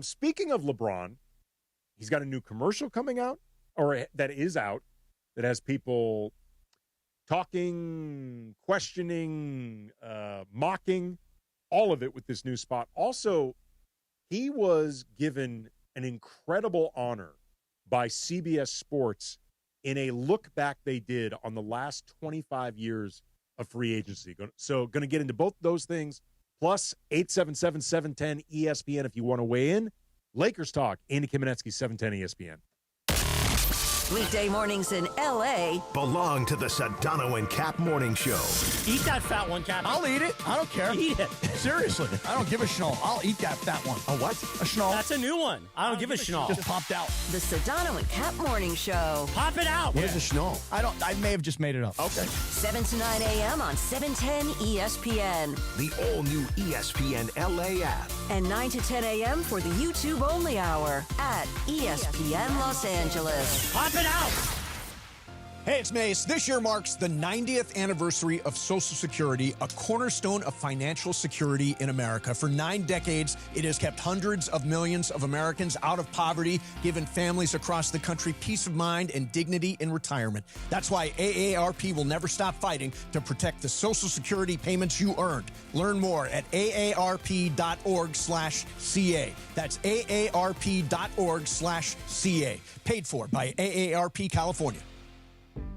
Speaking of LeBron, he's got a new commercial coming out, or that is out, that has people talking, questioning, mocking, all of it with this new spot. Also, he was given an incredible honor by CBS Sports in a look back they did on the last 25 years of free agency. So going to get into both those things, plus 877-710-ESPN if you want to weigh in. Lakers Talk, Andy Kamenetsky, 710 ESPN. Weekday mornings in L.A. belong to the Sedano and Cap Morning Show. Eat that fat one, Cap. I'll eat it. I don't care. Eat it. Seriously. I don't give a schnoll. I'll eat that fat one. A what? A schnoll. That's a new one. I don't give a schnoll. Just popped out. The Sedano and Cap Morning Show. Pop it out. What is a schnoll? I may have just made it up. Okay. 7 to 9 a.m. on 710 ESPN. The all-new ESPN LA app. And 9 to 10 a.m. for the YouTube-only hour at ESPN Los Angeles. Pop it out. Hey, it's Mace. This year marks the 90th anniversary of Social Security, a cornerstone of financial security in America. For 9 decades, it has kept hundreds of millions of Americans out of poverty, given families across the country peace of mind and dignity in retirement. That's why AARP will never stop fighting to protect the Social Security payments you earned. Learn more at aarp.org/CA. That's aarp.org/CA. Paid for by AARP California.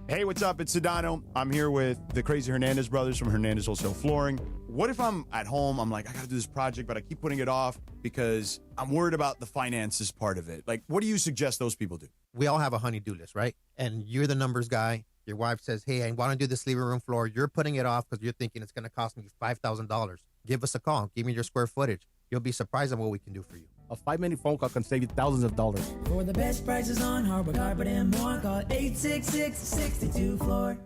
Hey, what's up? It's Sedano. I'm here with the crazy Hernandez brothers from Hernandez Wholesale Flooring. What if I'm at home, I'm like, I got to do this project, but I keep putting it off because I'm worried about the finances part of it. Like, what do you suggest those people do? We all have a honey-do list, right? And you're the numbers guy. Your wife says, hey, I want to do this living room floor. You're putting it off because you're thinking it's going to cost me $5,000. Give us a call. Give me your square footage. You'll be surprised at what we can do for you. A 5-minute phone call can save you thousands of dollars. For the best prices on hardwood, carpet, and more, call 866-62-FLOOR.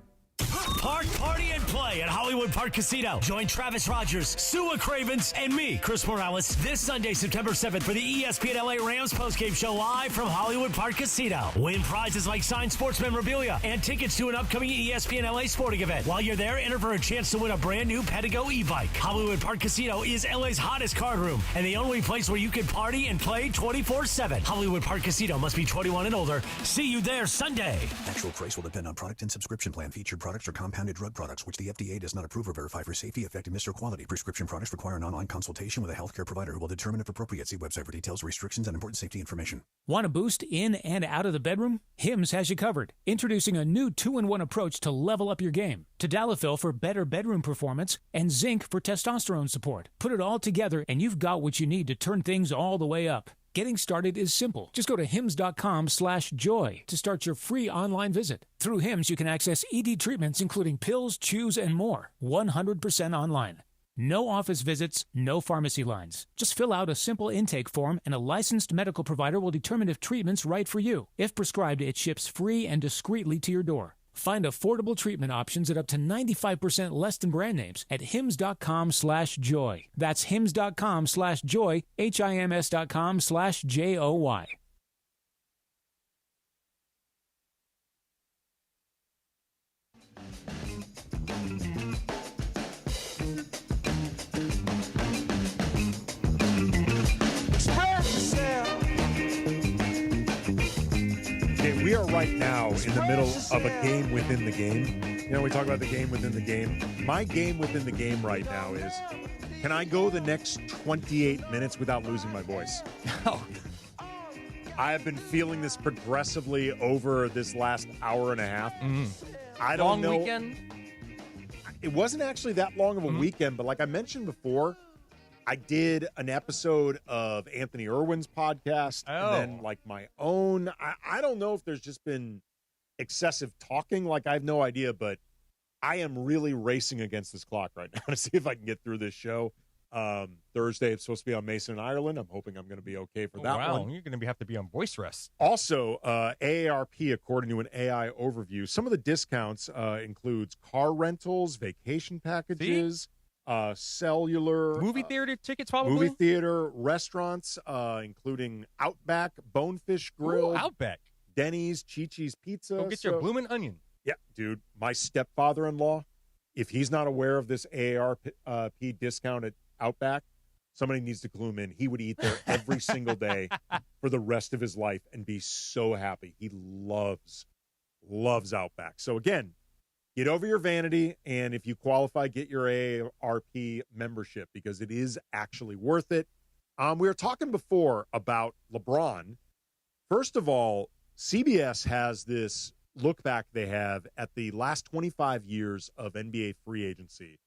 Party and play at Hollywood Park Casino. Join Travis Rogers, Sua Cravens, and me, Chris Morales, this Sunday, September 7th for the ESPN LA Rams postgame show live from Hollywood Park Casino. Win prizes like signed sports memorabilia and tickets to an upcoming ESPN LA sporting event. While you're there, enter for a chance to win a brand new Pedigo e-bike. Hollywood Park Casino is LA's hottest card room and the only place where you can party and play 24/7. Hollywood Park Casino must be 21 and older. See you there Sunday. Actual price will depend on product and subscription plan. Featured products are compounded drug products, which the FDA does not approve or verify for safety, effectiveness, or quality. Prescription products require an online consultation with a healthcare provider who will determine if appropriate. See website for details, restrictions, and important safety information. Want a boost in and out of the bedroom? Hims has you covered. Introducing a new 2-in-1 approach to level up your game. Tadalafil for better bedroom performance and zinc for testosterone support. Put it all together and you've got what you need to turn things all the way up. Getting started is simple. Just go to hims.com/joy to start your free online visit. Through Hims, you can access ED treatments including pills, chews, and more. 100% online. No office visits, no pharmacy lines. Just fill out a simple intake form and a licensed medical provider will determine if treatment's right for you. If prescribed, it ships free and discreetly to your door. Find affordable treatment options at up to 95% less than brand names at hims.com/joy. That's hims.com/joy, HIMS.com/JOY. We are right now in the middle of a game within the game. You know, we talk about the game within the game. My game within the game right now is, can I go the next 28 minutes without losing my voice? I have been feeling this progressively over this last hour and a half. I don't know. Long weekend? It wasn't actually that long of a weekend, but like I mentioned before, I did an episode of Anthony Irwin's podcast and then like my own. I don't know if there's just been excessive talking. Like I have no idea, but I am really racing against this clock right now to see if I can get through this show. Thursday, it's supposed to be on Mason, Ireland. I'm hoping I'm going to be okay for that one. You're going to have to be on voice rest. Also, AARP, according to an AI overview, some of the discounts includes car rentals, vacation packages, cellular. Movie theater tickets, probably? Movie theater, restaurants, including Outback, Bonefish Grill. Ooh, Outback. Denny's, Chi-Chi's Pizza. Go get your bloomin' onion. Yeah, dude. My stepfather-in-law, if he's not aware of this AARP discount at Outback, somebody needs to clue him in. He would eat there every single day for the rest of his life and be so happy. He loves Outback. So, again, get over your vanity, and if you qualify, get your AARP membership because it is actually worth it. We were talking before about LeBron. First of all, CBS has this look back they have at the last 25 years of NBA free agency,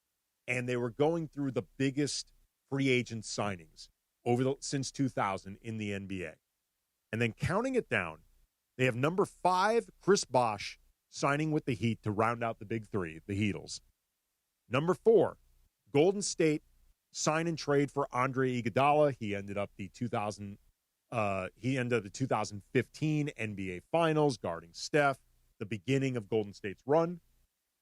and they were going through the biggest free agent signings since 2000 in the NBA. And then counting it down, they have number 5, Chris Bosh, signing with the Heat to round out the big three, the Heatles. Number 4, Golden State sign and trade for Andre Iguodala. He ended up the 2015 NBA Finals, guarding Steph, the beginning of Golden State's run.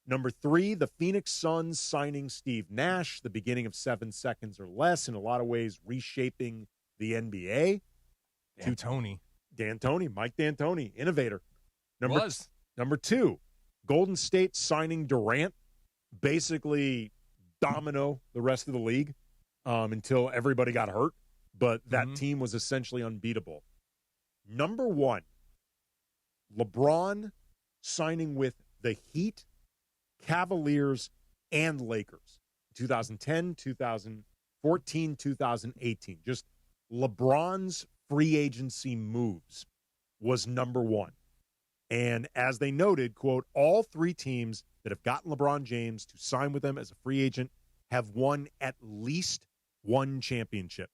Number 3, the Phoenix Suns signing Steve Nash, the beginning of 7 seconds or less, in a lot of ways reshaping the NBA. Mike D'Antoni, innovator. Number 2, Golden State signing Durant, basically domino the rest of the league until everybody got hurt, but that team was essentially unbeatable. Number 1, LeBron signing with the Heat, Cavaliers, and Lakers. 2010, 2014, 2018. Just LeBron's free agency moves was number 1. And as they noted, quote, all 3 teams that have gotten LeBron James to sign with them as a free agent have won at least one championship.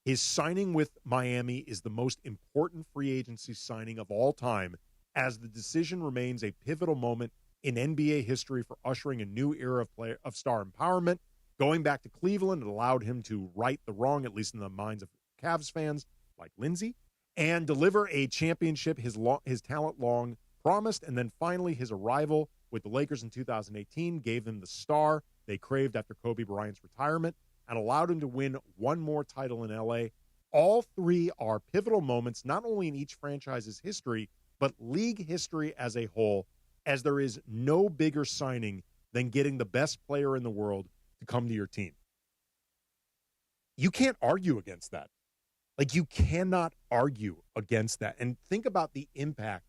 His signing with Miami is the most important free agency signing of all time, as the decision remains a pivotal moment in NBA history for ushering a new era of star empowerment. Going back to Cleveland, it allowed him to right the wrong, at least in the minds of Cavs fans like Lindsay, and deliver a championship his talent long promised. And then finally, his arrival with the Lakers in 2018 gave them the star they craved after Kobe Bryant's retirement and allowed him to win one more title in LA. All 3 are pivotal moments, not only in each franchise's history, but league history as a whole, as there is no bigger signing than getting the best player in the world to come to your team. You can't argue against that. Like, you cannot argue against that. And think about the impact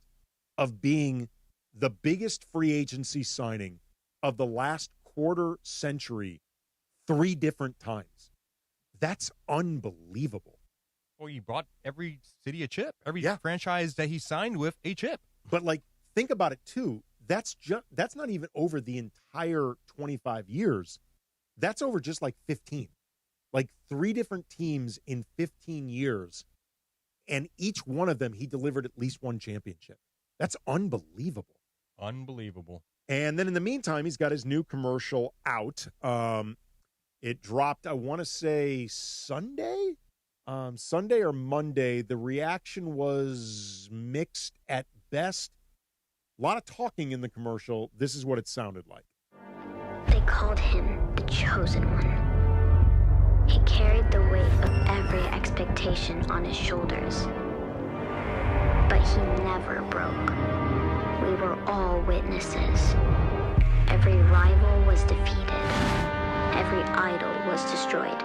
of being the biggest free agency signing of the last quarter century 3 different times. That's unbelievable. Well, he brought every city a chip. Every franchise that he signed with a chip. But, like, think about it, too. That's not even over the entire 25 years. That's over just, like, 15. Like, 3 different teams in 15 years, and each one of them he delivered at least one championship. That's unbelievable. Unbelievable. And then in the meantime, he's got his new commercial out. It dropped, I want to say, Sunday or Monday. The reaction was mixed at best. A lot of talking in the commercial. This is what it sounded like. They called him the Chosen One. He carried the weight of every expectation on his shoulders. But he never broke. We were all witnesses. Every rival was defeated. Every idol was destroyed.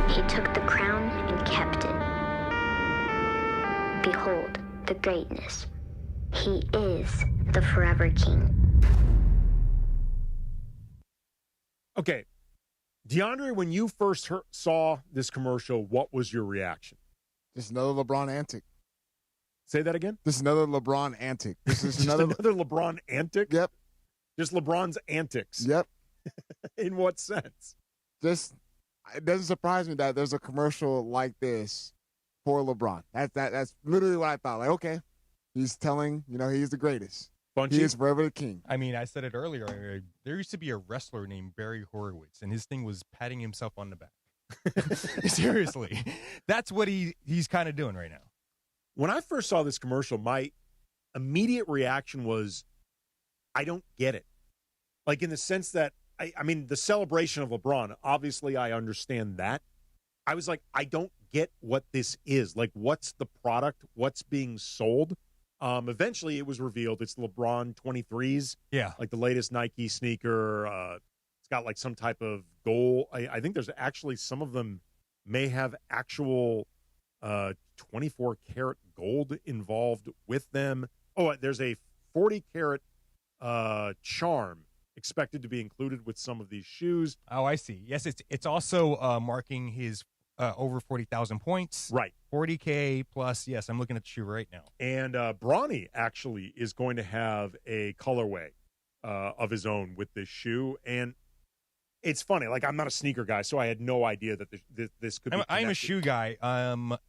He took the crown and kept it. Behold the greatness. He is the forever king. Okay. DeAndre, when you first saw this commercial, what was your reaction? Just another LeBron antic. Say that again? This is another LeBron antic. This is Just another LeBron antic? Yep. Just LeBron's antics. Yep. In what sense? Just, it doesn't surprise me that there's a commercial like this for LeBron. That's literally what I thought. Like, okay, he's telling, he's the greatest. He is forever the king. I mean, I said it earlier. There used to be a wrestler named Barry Horowitz, and his thing was patting himself on the back. Seriously. That's what he's kind of doing right now. When I first saw this commercial, my immediate reaction was, I don't get it. Like, in the sense that, I mean, the celebration of LeBron, obviously I understand that. I was like, I don't get what this is. Like, what's the product? What's being sold? Eventually, it was revealed it's LeBron 23s. Yeah. Like the layest Nike sneaker. It's got like some type of gold. I think there's actually some of them may have actual 24-karat gold involved with them. Oh, there's a 40-karat charm expected to be included with some of these shoes. Oh, I see. Yes, it's also marking his over 40,000 points. Right. 40K plus. Yes, I'm looking at the shoe right now. And Bronny actually is going to have a colorway of his own with this shoe. And it's funny. Like, I'm not a sneaker guy, so I had no idea that this could be connected. I'm a shoe guy.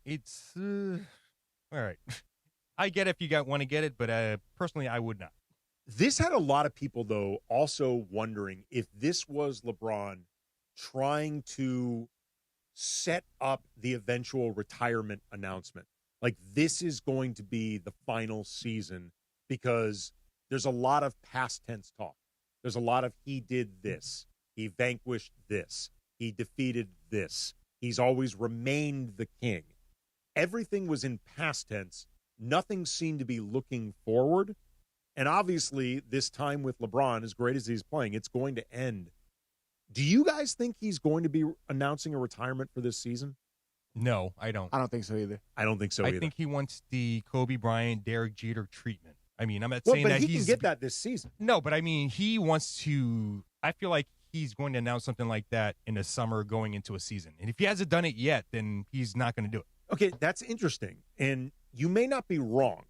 It's all right. I get it if you want to get it, but personally, I would not. This had a lot of people, though, also wondering if this was LeBron trying to set up the eventual retirement announcement. Like, this is going to be the final season, because there's a lot of past tense talk. There's a lot of he did this. He vanquished this. He defeated this. He's always remained the king. Everything was in past tense. Nothing seemed to be looking forward. And obviously, this time with LeBron, as great as he's playing, it's going to end. Do you guys think he's going to be announcing a retirement for this season? No, I don't. I don't think so either. I don't think so either. I think he wants the Kobe Bryant, Derek Jeter treatment. I mean, I'm not saying that he can get that this season. No, but I mean, he wants to. I feel like he's going to announce something like that in the summer going into a season. And if he hasn't done it yet, then he's not going to do it. Okay, that's interesting. And you may not be wrong.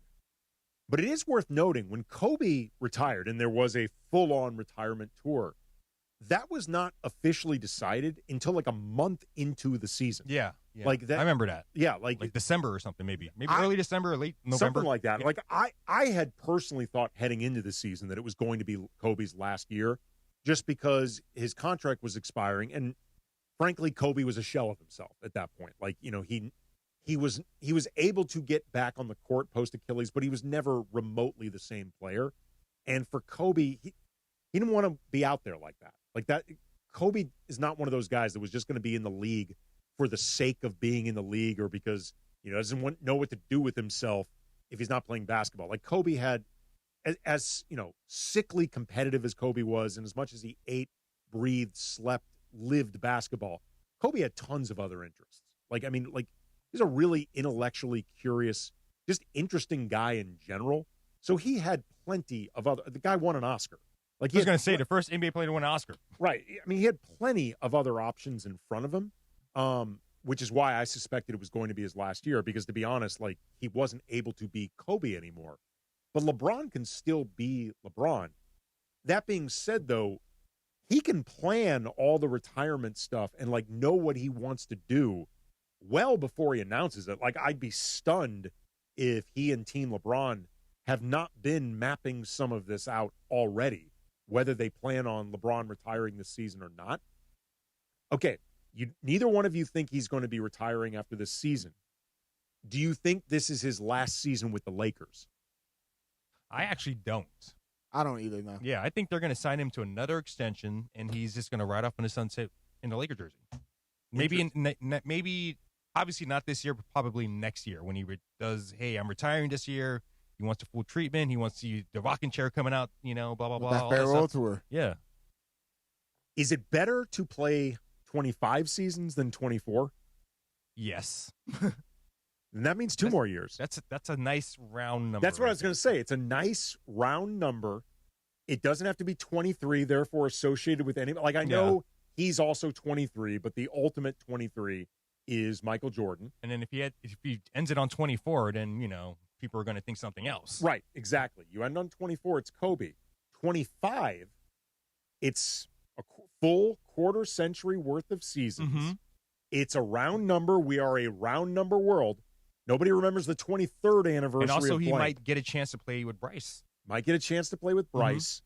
But it is worth noting, when Kobe retired and there was a full-on retirement tour, that was not officially decided until like a month into the season. Yeah. Like that. I remember that. Yeah. Like December or something, maybe early December or late November. Something like that. Yeah. Like I had personally thought heading into the season that it was going to be Kobe's last year, just because his contract was expiring. And frankly, Kobe was a shell of himself at that point. Like, you know, he was able to get back on the court post Achilles, but he was never remotely the same player. And for Kobe, he didn't want to be out there like that. Like that, Kobe is not one of those guys that was just going to be in the league for the sake of being in the league, or because, you know, doesn't know what to do with himself if he's not playing basketball. Like Kobe had, as you know, sickly competitive as Kobe was, and as much as he ate, breathed, slept, lived basketball, Kobe had tons of other interests. Like, I mean, like, he's a really intellectually curious, just interesting guy in general. So he had plenty of other. The guy won an Oscar. Like, I was going to say, the first NBA player to win an Oscar. Right. I mean, he had plenty of other options in front of him, which is why I suspected it was going to be his last year, because, to be honest, like, he wasn't able to be Kobe anymore. But LeBron can still be LeBron. That being said, though, he can plan all the retirement stuff and, like, know what he wants to do well before he announces it. Like, I'd be stunned if he and Team LeBron have not been mapping some of this out already, whether they plan on LeBron retiring this season or not. Okay, neither one of you think he's going to be retiring after this season. Do you think this is his last season with the Lakers? I actually don't. I don't either, no. Yeah, I think they're going to sign him to another extension, and he's just going to ride off in the sunset in the Laker jersey. Maybe, obviously not this year, but probably next year when he does, hey, I'm retiring this year. He wants a full treatment. He wants the rocking chair coming out, you know, blah, blah, blah. That farewell tour. Yeah. Is it better to play 25 seasons than 24? Yes. And that means two more years. That's a nice round number. That's what I was going to say. It's a nice round number. It doesn't have to be 23, therefore associated with any. Like, I know he's also 23, but the ultimate 23 is Michael Jordan. And then if he ends it on 24, then, you know, people are going to think something else. Right, exactly. You end on 24, it's Kobe. 25, it's a full quarter century worth of seasons. Mm-hmm. It's a round number. We are a round number world. Nobody remembers the 23rd anniversary. And also, of he blank. might get a chance to play with Bryce. Might get a chance to play with Bryce.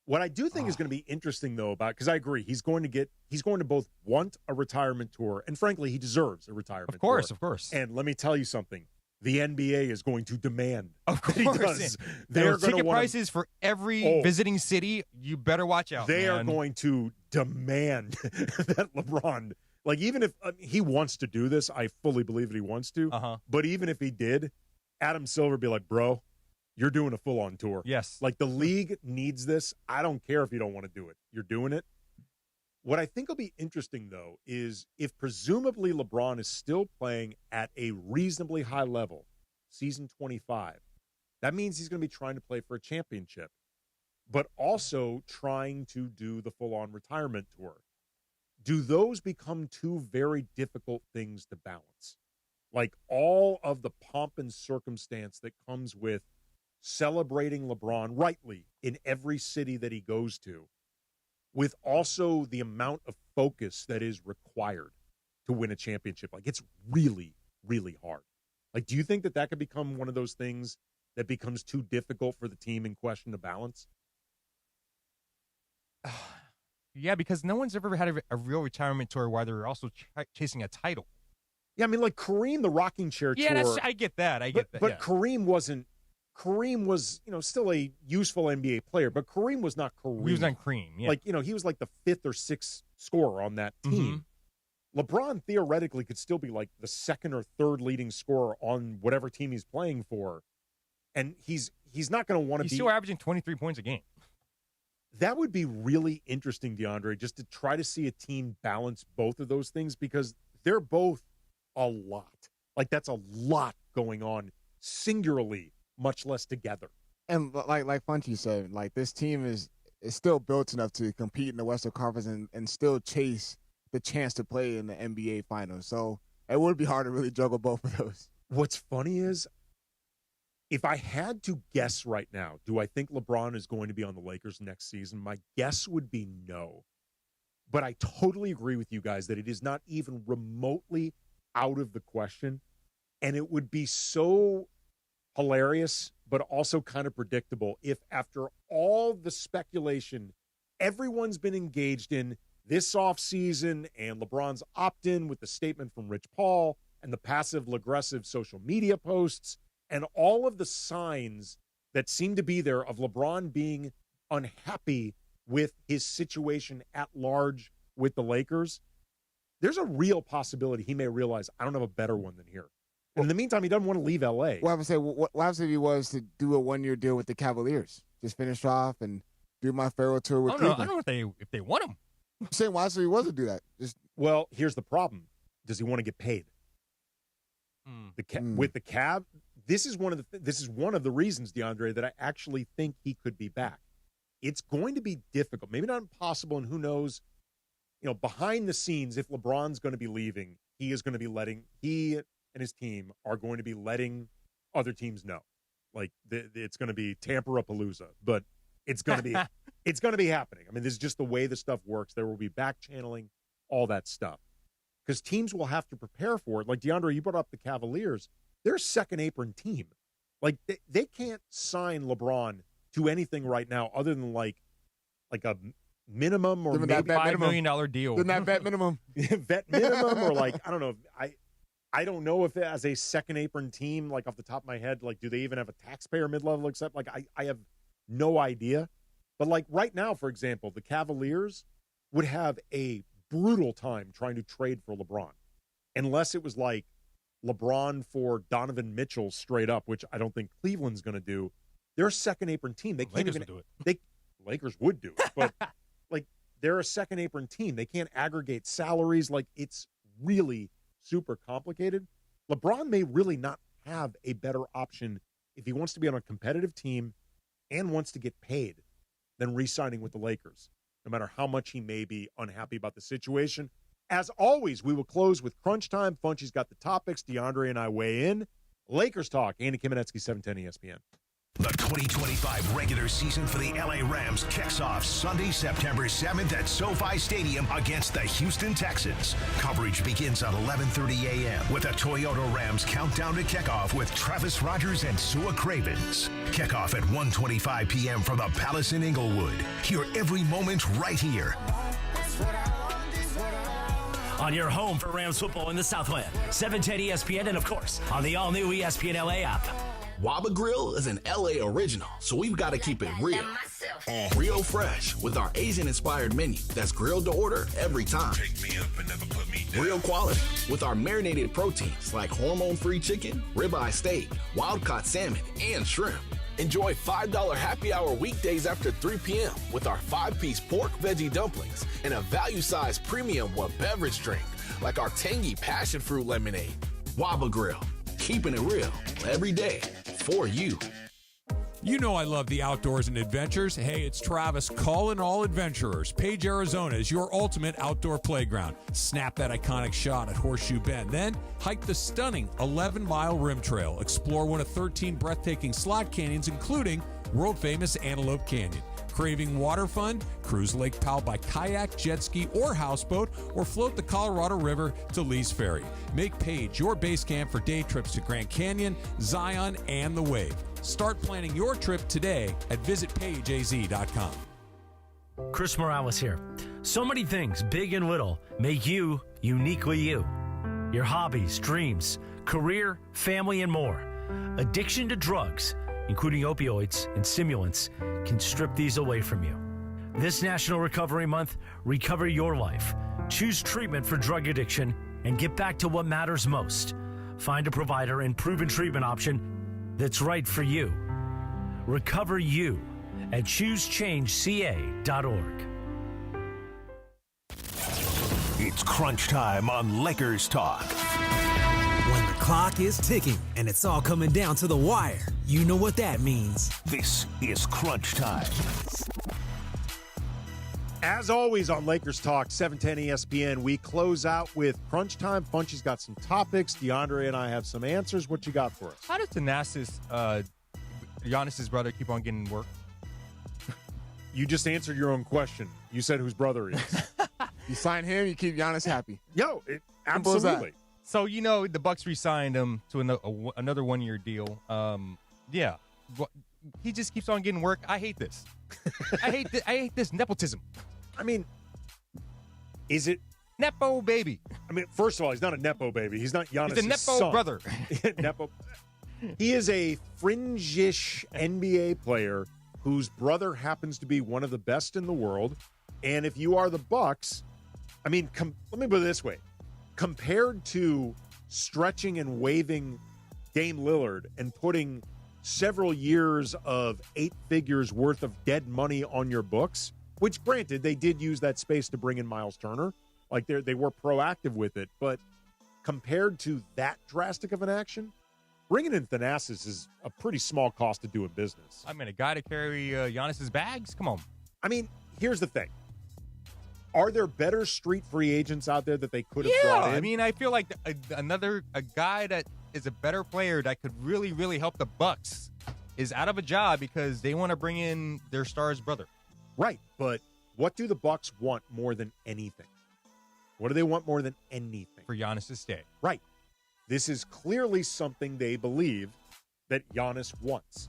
What I do think is going to be interesting, though, because I agree, he's going to both want a retirement tour, and frankly, he deserves a retirement tour. Of course. And let me tell you something. The NBA is going to demand of that he does. They're going to prices for every visiting city. You better watch out. They are going to demand that LeBron, like, even if he wants to do this, I fully believe that he wants to. But even if he did, Adam Silver would be like, bro, you're doing a full-on tour. Yes. Like, the league needs this. I don't care if you don't want to do it. You're doing it. What I think will be interesting, though, is if presumably LeBron is still playing at a reasonably high level, season 25, that means he's going to be trying to play for a championship, but also trying to do the full-on retirement tour. Do those become two very difficult things to balance? Like, all of the pomp and circumstance that comes with celebrating LeBron rightly in every city that he goes to, with also the amount of focus that is required to win a championship. Like, it's really, really hard. Like, do you think that could become one of those things that becomes too difficult for the team in question to balance? Yeah, because no one's ever had a real retirement tour while they're also chasing a title. Yeah, I mean, like Kareem, the rocking chair tour. Yeah, I get that. But Kareem was, still a useful NBA player, but Kareem was not Kareem. He was not Kareem, yeah. Like, he was like the 5th or 6th scorer on that team. LeBron theoretically could still be like the 2nd or 3rd leading scorer on whatever team he's playing for. And he's not going to want to be. He's still averaging 23 points a game. That would be really interesting, DeAndre, just to try to see a team balance both of those things, because they're both a lot. Like, that's a lot going on singularly, much less together. And like Funchy said, like, this team is still built enough to compete in the Western Conference and still chase the chance to play in the NBA Finals. So it would be hard to really juggle both of those. What's funny is, if I had to guess right now, do I think LeBron is going to be on the Lakers next season? My guess would be no. But I totally agree with you guys that it is not even remotely out of the question. And it would be so hilarious, but also kind of predictable, if after all the speculation everyone's been engaged in this offseason, and LeBron's opt-in with the statement from Rich Paul and the passive-aggressive social media posts and all of the signs that seem to be there of LeBron being unhappy with his situation at large with the Lakers, there's a real possibility he may realize, I don't have a better one than here. And in the meantime, he doesn't want to leave L.A. What happens if he was to do a one-year deal with the Cavaliers? Just finish off and do my farewell tour with Cleveland? I don't know if they want him. I'm saying, why should he wasn't do that? Well, here's the problem. Does he want to get paid? With the Cav, this is one of the reasons, DeAndre, that I actually think he could be back. It's going to be difficult, maybe not impossible, and who knows, behind the scenes, if LeBron's going to be leaving, he and his team are going to be letting other teams know. Like, it's going to be Tampa-a-palooza, but it's going to be it's going to be happening. I mean, this is just the way the stuff works. There will be back channeling, all that stuff, because teams will have to prepare for it. Like, DeAndre, you brought up the Cavaliers. They're a second apron team. Like, they can't sign LeBron to anything right now other than like a minimum or maybe $5 million deal. Than that vet minimum. Vet minimum, or like, I don't know. I don't know if as a second apron team, like off the top of my head, like, do they even have a taxpayer mid-level except, like, I have no idea. But like right now, for example, the Cavaliers would have a brutal time trying to trade for LeBron, unless it was like LeBron for Donovan Mitchell straight up, which I don't think Cleveland's going to do. They're a second apron team. They can't even do it. Lakers would do it, but like, they're a second apron team. They can't aggregate salaries. Like, it's really super complicated. LeBron may really not have a better option if he wants to be on a competitive team and wants to get paid than re-signing with the Lakers, no matter how much he may be unhappy about the situation. As always, we will close with Crunch Time. Funchy's got the topics. DeAndre and I weigh in. Lakers talk. Andy Kamenetsky, 710 ESPN. The 2025 regular season for the LA Rams kicks off Sunday, September 7th at SoFi Stadium against the Houston Texans. Coverage begins at 11:30 a.m. with a Toyota Rams countdown to kickoff with Travis Rogers and Sua Cravens. Kickoff at 1:25 p.m. from the Palace in Inglewood. Hear every moment right here. On your home for Rams football in the Southland, 710 ESPN, and of course, on the all-new ESPN LA app. Waba Grill is an LA original, so we've got to keep it real. Real fresh with our Asian-inspired menu that's grilled to order every time. Take me up and never put me down. Real quality with our marinated proteins like hormone-free chicken, ribeye steak, wild-caught salmon, and shrimp. Enjoy $5 happy hour weekdays after 3 p.m. with our 5-piece pork veggie dumplings and a value-sized premium beverage drink like our tangy passion fruit lemonade. Waba Grill, keeping it real every day for you. You know I love the outdoors and adventures. Hey, it's Travis calling all adventurers. Page, Arizona is your ultimate outdoor playground. Snap that iconic shot at Horseshoe Bend. Then hike the stunning 11-mile rim trail. Explore one of 13 breathtaking slot canyons, including world-famous Antelope Canyon. Craving water fun? Cruise Lake Powell by kayak, jet ski, or houseboat, or float the Colorado River to Lee's Ferry. Make Page your base camp for day trips to Grand Canyon, Zion, and the Wave. Start planning your trip today at visitpageaz.com. Chris Morales here. So many things, big and little, make you uniquely you. Your hobbies, dreams, career, family, and more. Addiction to drugs, including opioids and stimulants, can strip these away from you. This National Recovery Month, recover your life. Choose treatment for drug addiction and get back to what matters most. Find a provider and proven treatment option that's right for you. Recover you at choosechangeca.org. It's crunch time on Lakers Talk. When the clock is ticking and it's all coming down to the wire, you know what that means. This is crunch time. As always on Lakers Talk, 710 ESPN, we close out with crunch time. Funchy's got some topics. DeAndre and I have some answers. What you got for us? How does Thanasis, Giannis's brother, keep on getting work? You just answered your own question. You said whose brother he is. You sign him, you keep Giannis happy. Yo, absolutely. So, the Bucks re-signed him to another one-year deal. Yeah. He just keeps on getting work. I hate this. I hate this nepotism. I mean, is it Nepo baby? I mean, first of all, he's not a Nepo baby. He's not Giannis' He's a Nepo son. brother. Nepo. He is a fringe-ish NBA player whose brother happens to be one of the best in the world. And if you are the Bucks, I mean, let me put it this way. Compared to stretching and waiving Dame Lillard and putting several years of 8 figures worth of dead money on your books, which granted, they did use that space to bring in Miles Turner. Like they were proactive with it. But compared to that drastic of an action, bringing in Thanasis is a pretty small cost to do in business. I mean, a guy to carry Giannis's bags? Come on. I mean, here's the thing. Are there better street free agents out there that they could have brought in? I mean, I feel like a guy that is a better player that could really, really help the Bucks is out of a job because they want to bring in their star's brother. Right, but what do the Bucks want more than anything? What do they want more than anything? For Giannis to stay. Right. This is clearly something they believe that Giannis wants.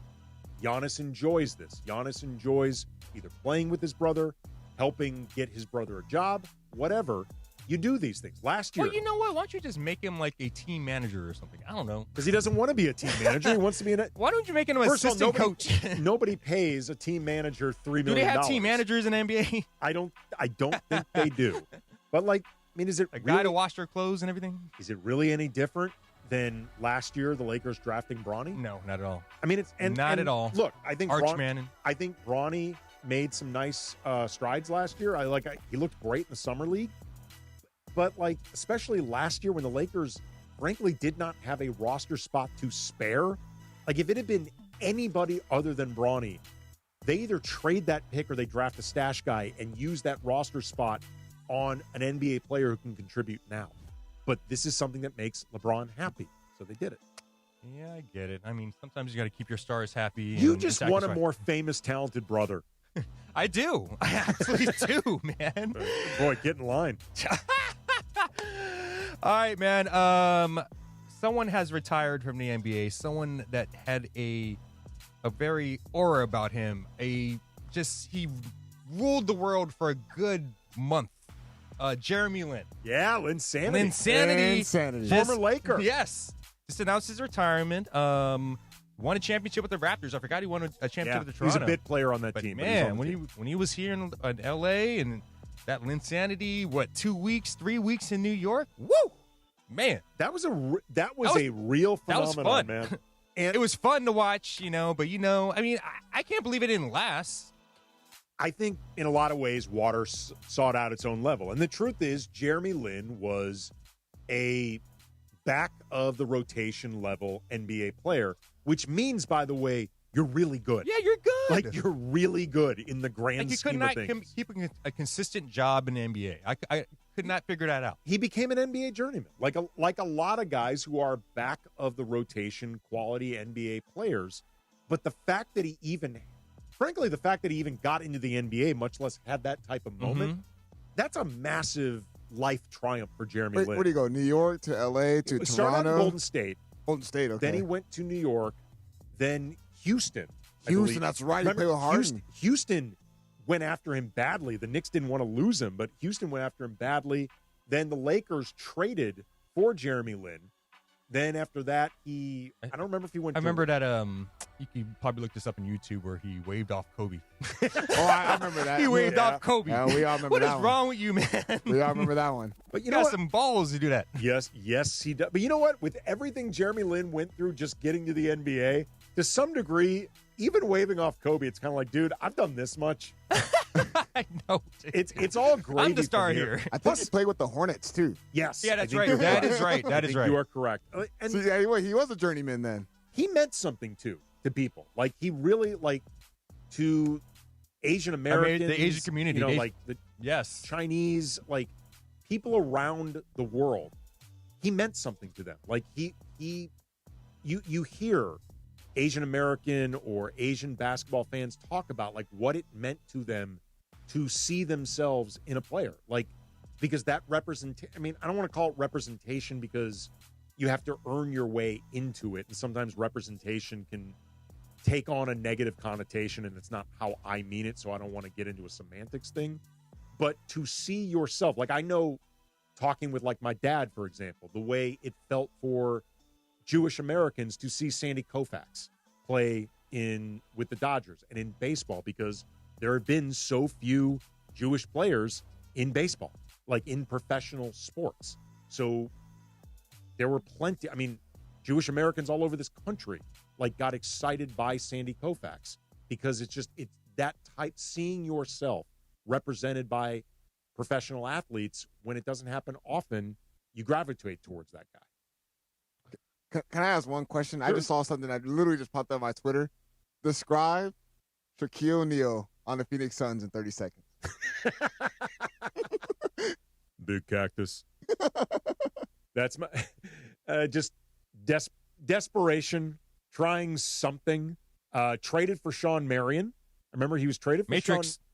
Giannis enjoys this. Giannis enjoys either playing with his brother, helping get his brother a job, whatever. You do these things. Last year. Well, you know what? Why don't you just make him like a team manager or something? I don't know. Because he doesn't want to be a team manager. He wants to be Why don't you make him an assistant coach? Nobody pays a team manager $3 million. Do they have team managers in the NBA? I don't think they do. But I mean, is it a guy to wash their clothes and everything? Is it really any different than last year, the Lakers drafting Bronny? No, not at all. I mean, it's not at all. Look, I think Archman. I think Bronny made some nice strides last year. He looked great in the summer league. But especially last year when the Lakers frankly did not have a roster spot to spare, if it had been anybody other than Bronny, they either trade that pick or they draft a stash guy and use that roster spot on an NBA player who can contribute now. But this is something that makes LeBron happy, so they did it. Yeah, I get it. I mean, sometimes you got to keep your stars happy. You just want a more famous, talented brother. I do. I actually do, man. Boy, get in line. All right, man. Someone has retired from the NBA. Someone that had a very aura about him. He ruled the world for a good month. Jeremy Lin. Yeah, Linsanity. Linsanity. Former Laker. Yes. Just announced his retirement. Won a championship with the Raptors. I forgot he won a championship with the Toronto. He was a bit player on that team. Man, when he was here in LA and that Linsanity, 3 weeks in New York? Woo! Man. That was a real phenomenon, that was fun. man. And it was fun to watch, but I mean, I can't believe it didn't last. I think in a lot of ways, water sought out its own level. And the truth is, Jeremy Lin was a back of the rotation level NBA player, which means, by the way, you're really good. Yeah, you're good. Like, you're really good in the grand scheme of things. He could not keep a consistent job in the NBA. I could not figure that out. He became an NBA journeyman, like a lot of guys who are back of the rotation quality NBA players. But the fact that he even got into the NBA, much less had that type of moment, that's a massive life triumph for Jeremy Lin. Where did he go? New York to LA to Toronto? Golden State. Golden State, okay. Then he went to New York, then Houston. That's right. He played with Harden. Houston went after him badly. The Knicks didn't want to lose him, but Houston went after him badly. Then the Lakers traded for Jeremy Lin. Then after that, I don't remember if he went. I remember that. You can probably look this up on YouTube where he waved off Kobe. I remember that. He waved off Kobe. Yeah, we all remember what that is one. wrong with you, man? We all remember that one. But you got some balls to do that. Yes, he does. But you know what? With everything Jeremy Lin went through just getting to the NBA, to some degree, even waving off Kobe, it's kind of like, dude, I've done this much. I know. It's all great. I'm the star here. I think he played with the Hornets, too. Yes. Yeah, that's right. That is right. That is right. You are correct. And he was a journeyman then. He meant something, too, to people. Like, he really, to Asian Americans. The Asian community. The Chinese, people around the world. He meant something to them. Like, you hear Asian American or Asian basketball fans talk about what it meant to them to see themselves in a player, because that I don't want to call it representation because you have to earn your way into it, and sometimes representation can take on a negative connotation, and it's not how I mean it, so I don't want to get into a semantics thing. But to see yourself, I know, talking with my dad, for example, the way it felt for Jewish Americans to see Sandy Koufax play with the Dodgers and in baseball, because there have been so few Jewish players in baseball, in professional sports. So there were plenty. I mean, Jewish Americans all over this country got excited by Sandy Koufax because it's that type, seeing yourself represented by professional athletes. When it doesn't happen often, you gravitate towards that guy. Can I ask one question? Sure. I just saw something that literally just popped up on my Twitter. Describe Shaquille O'Neal on the Phoenix Suns in 30 seconds. Big cactus. That's my just desperation, trying something. Traded for Sean Marion. I remember he was traded for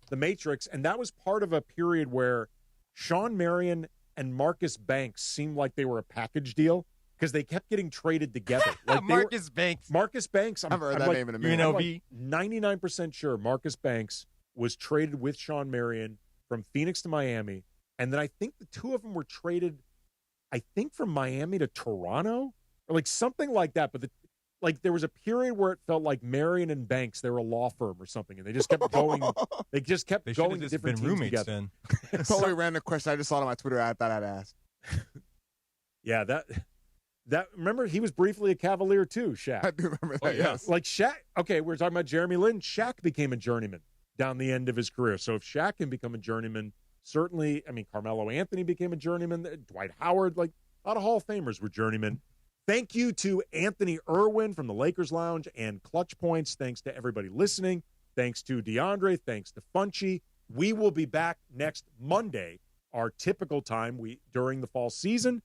the Matrix, and that was part of a period where Sean Marion and Marcus Banks seemed like they were a package deal because they kept getting traded together. Marcus Banks. I've heard that name in a minute. I'm 99% sure Marcus Banks was traded with Sean Marion from Phoenix to Miami, and then I think the two of them were traded, from Miami to Toronto or something like that. But there was a period where it felt like Marion and Banks, they were a law firm or something, and they just kept going. They just kept going to different teams roommates together. Then. Totally random question. I just saw it on my Twitter. I thought I'd ask. Yeah, that remember he was briefly a Cavalier too, Shaq. I do remember that. Yes. Shaq. Okay, we're talking about Jeremy Lin. Shaq became a journeyman down the end of his career. So if Shaq can become a journeyman, certainly. I mean, Carmelo Anthony became a journeyman. Dwight Howard, a lot of Hall of Famers were journeymen. Thank you to Anthony Irwin from the Lakers Lounge and Clutch Points. Thanks to everybody listening. Thanks to DeAndre. Thanks to Funchy. We will be back next Monday, our typical time during the fall season.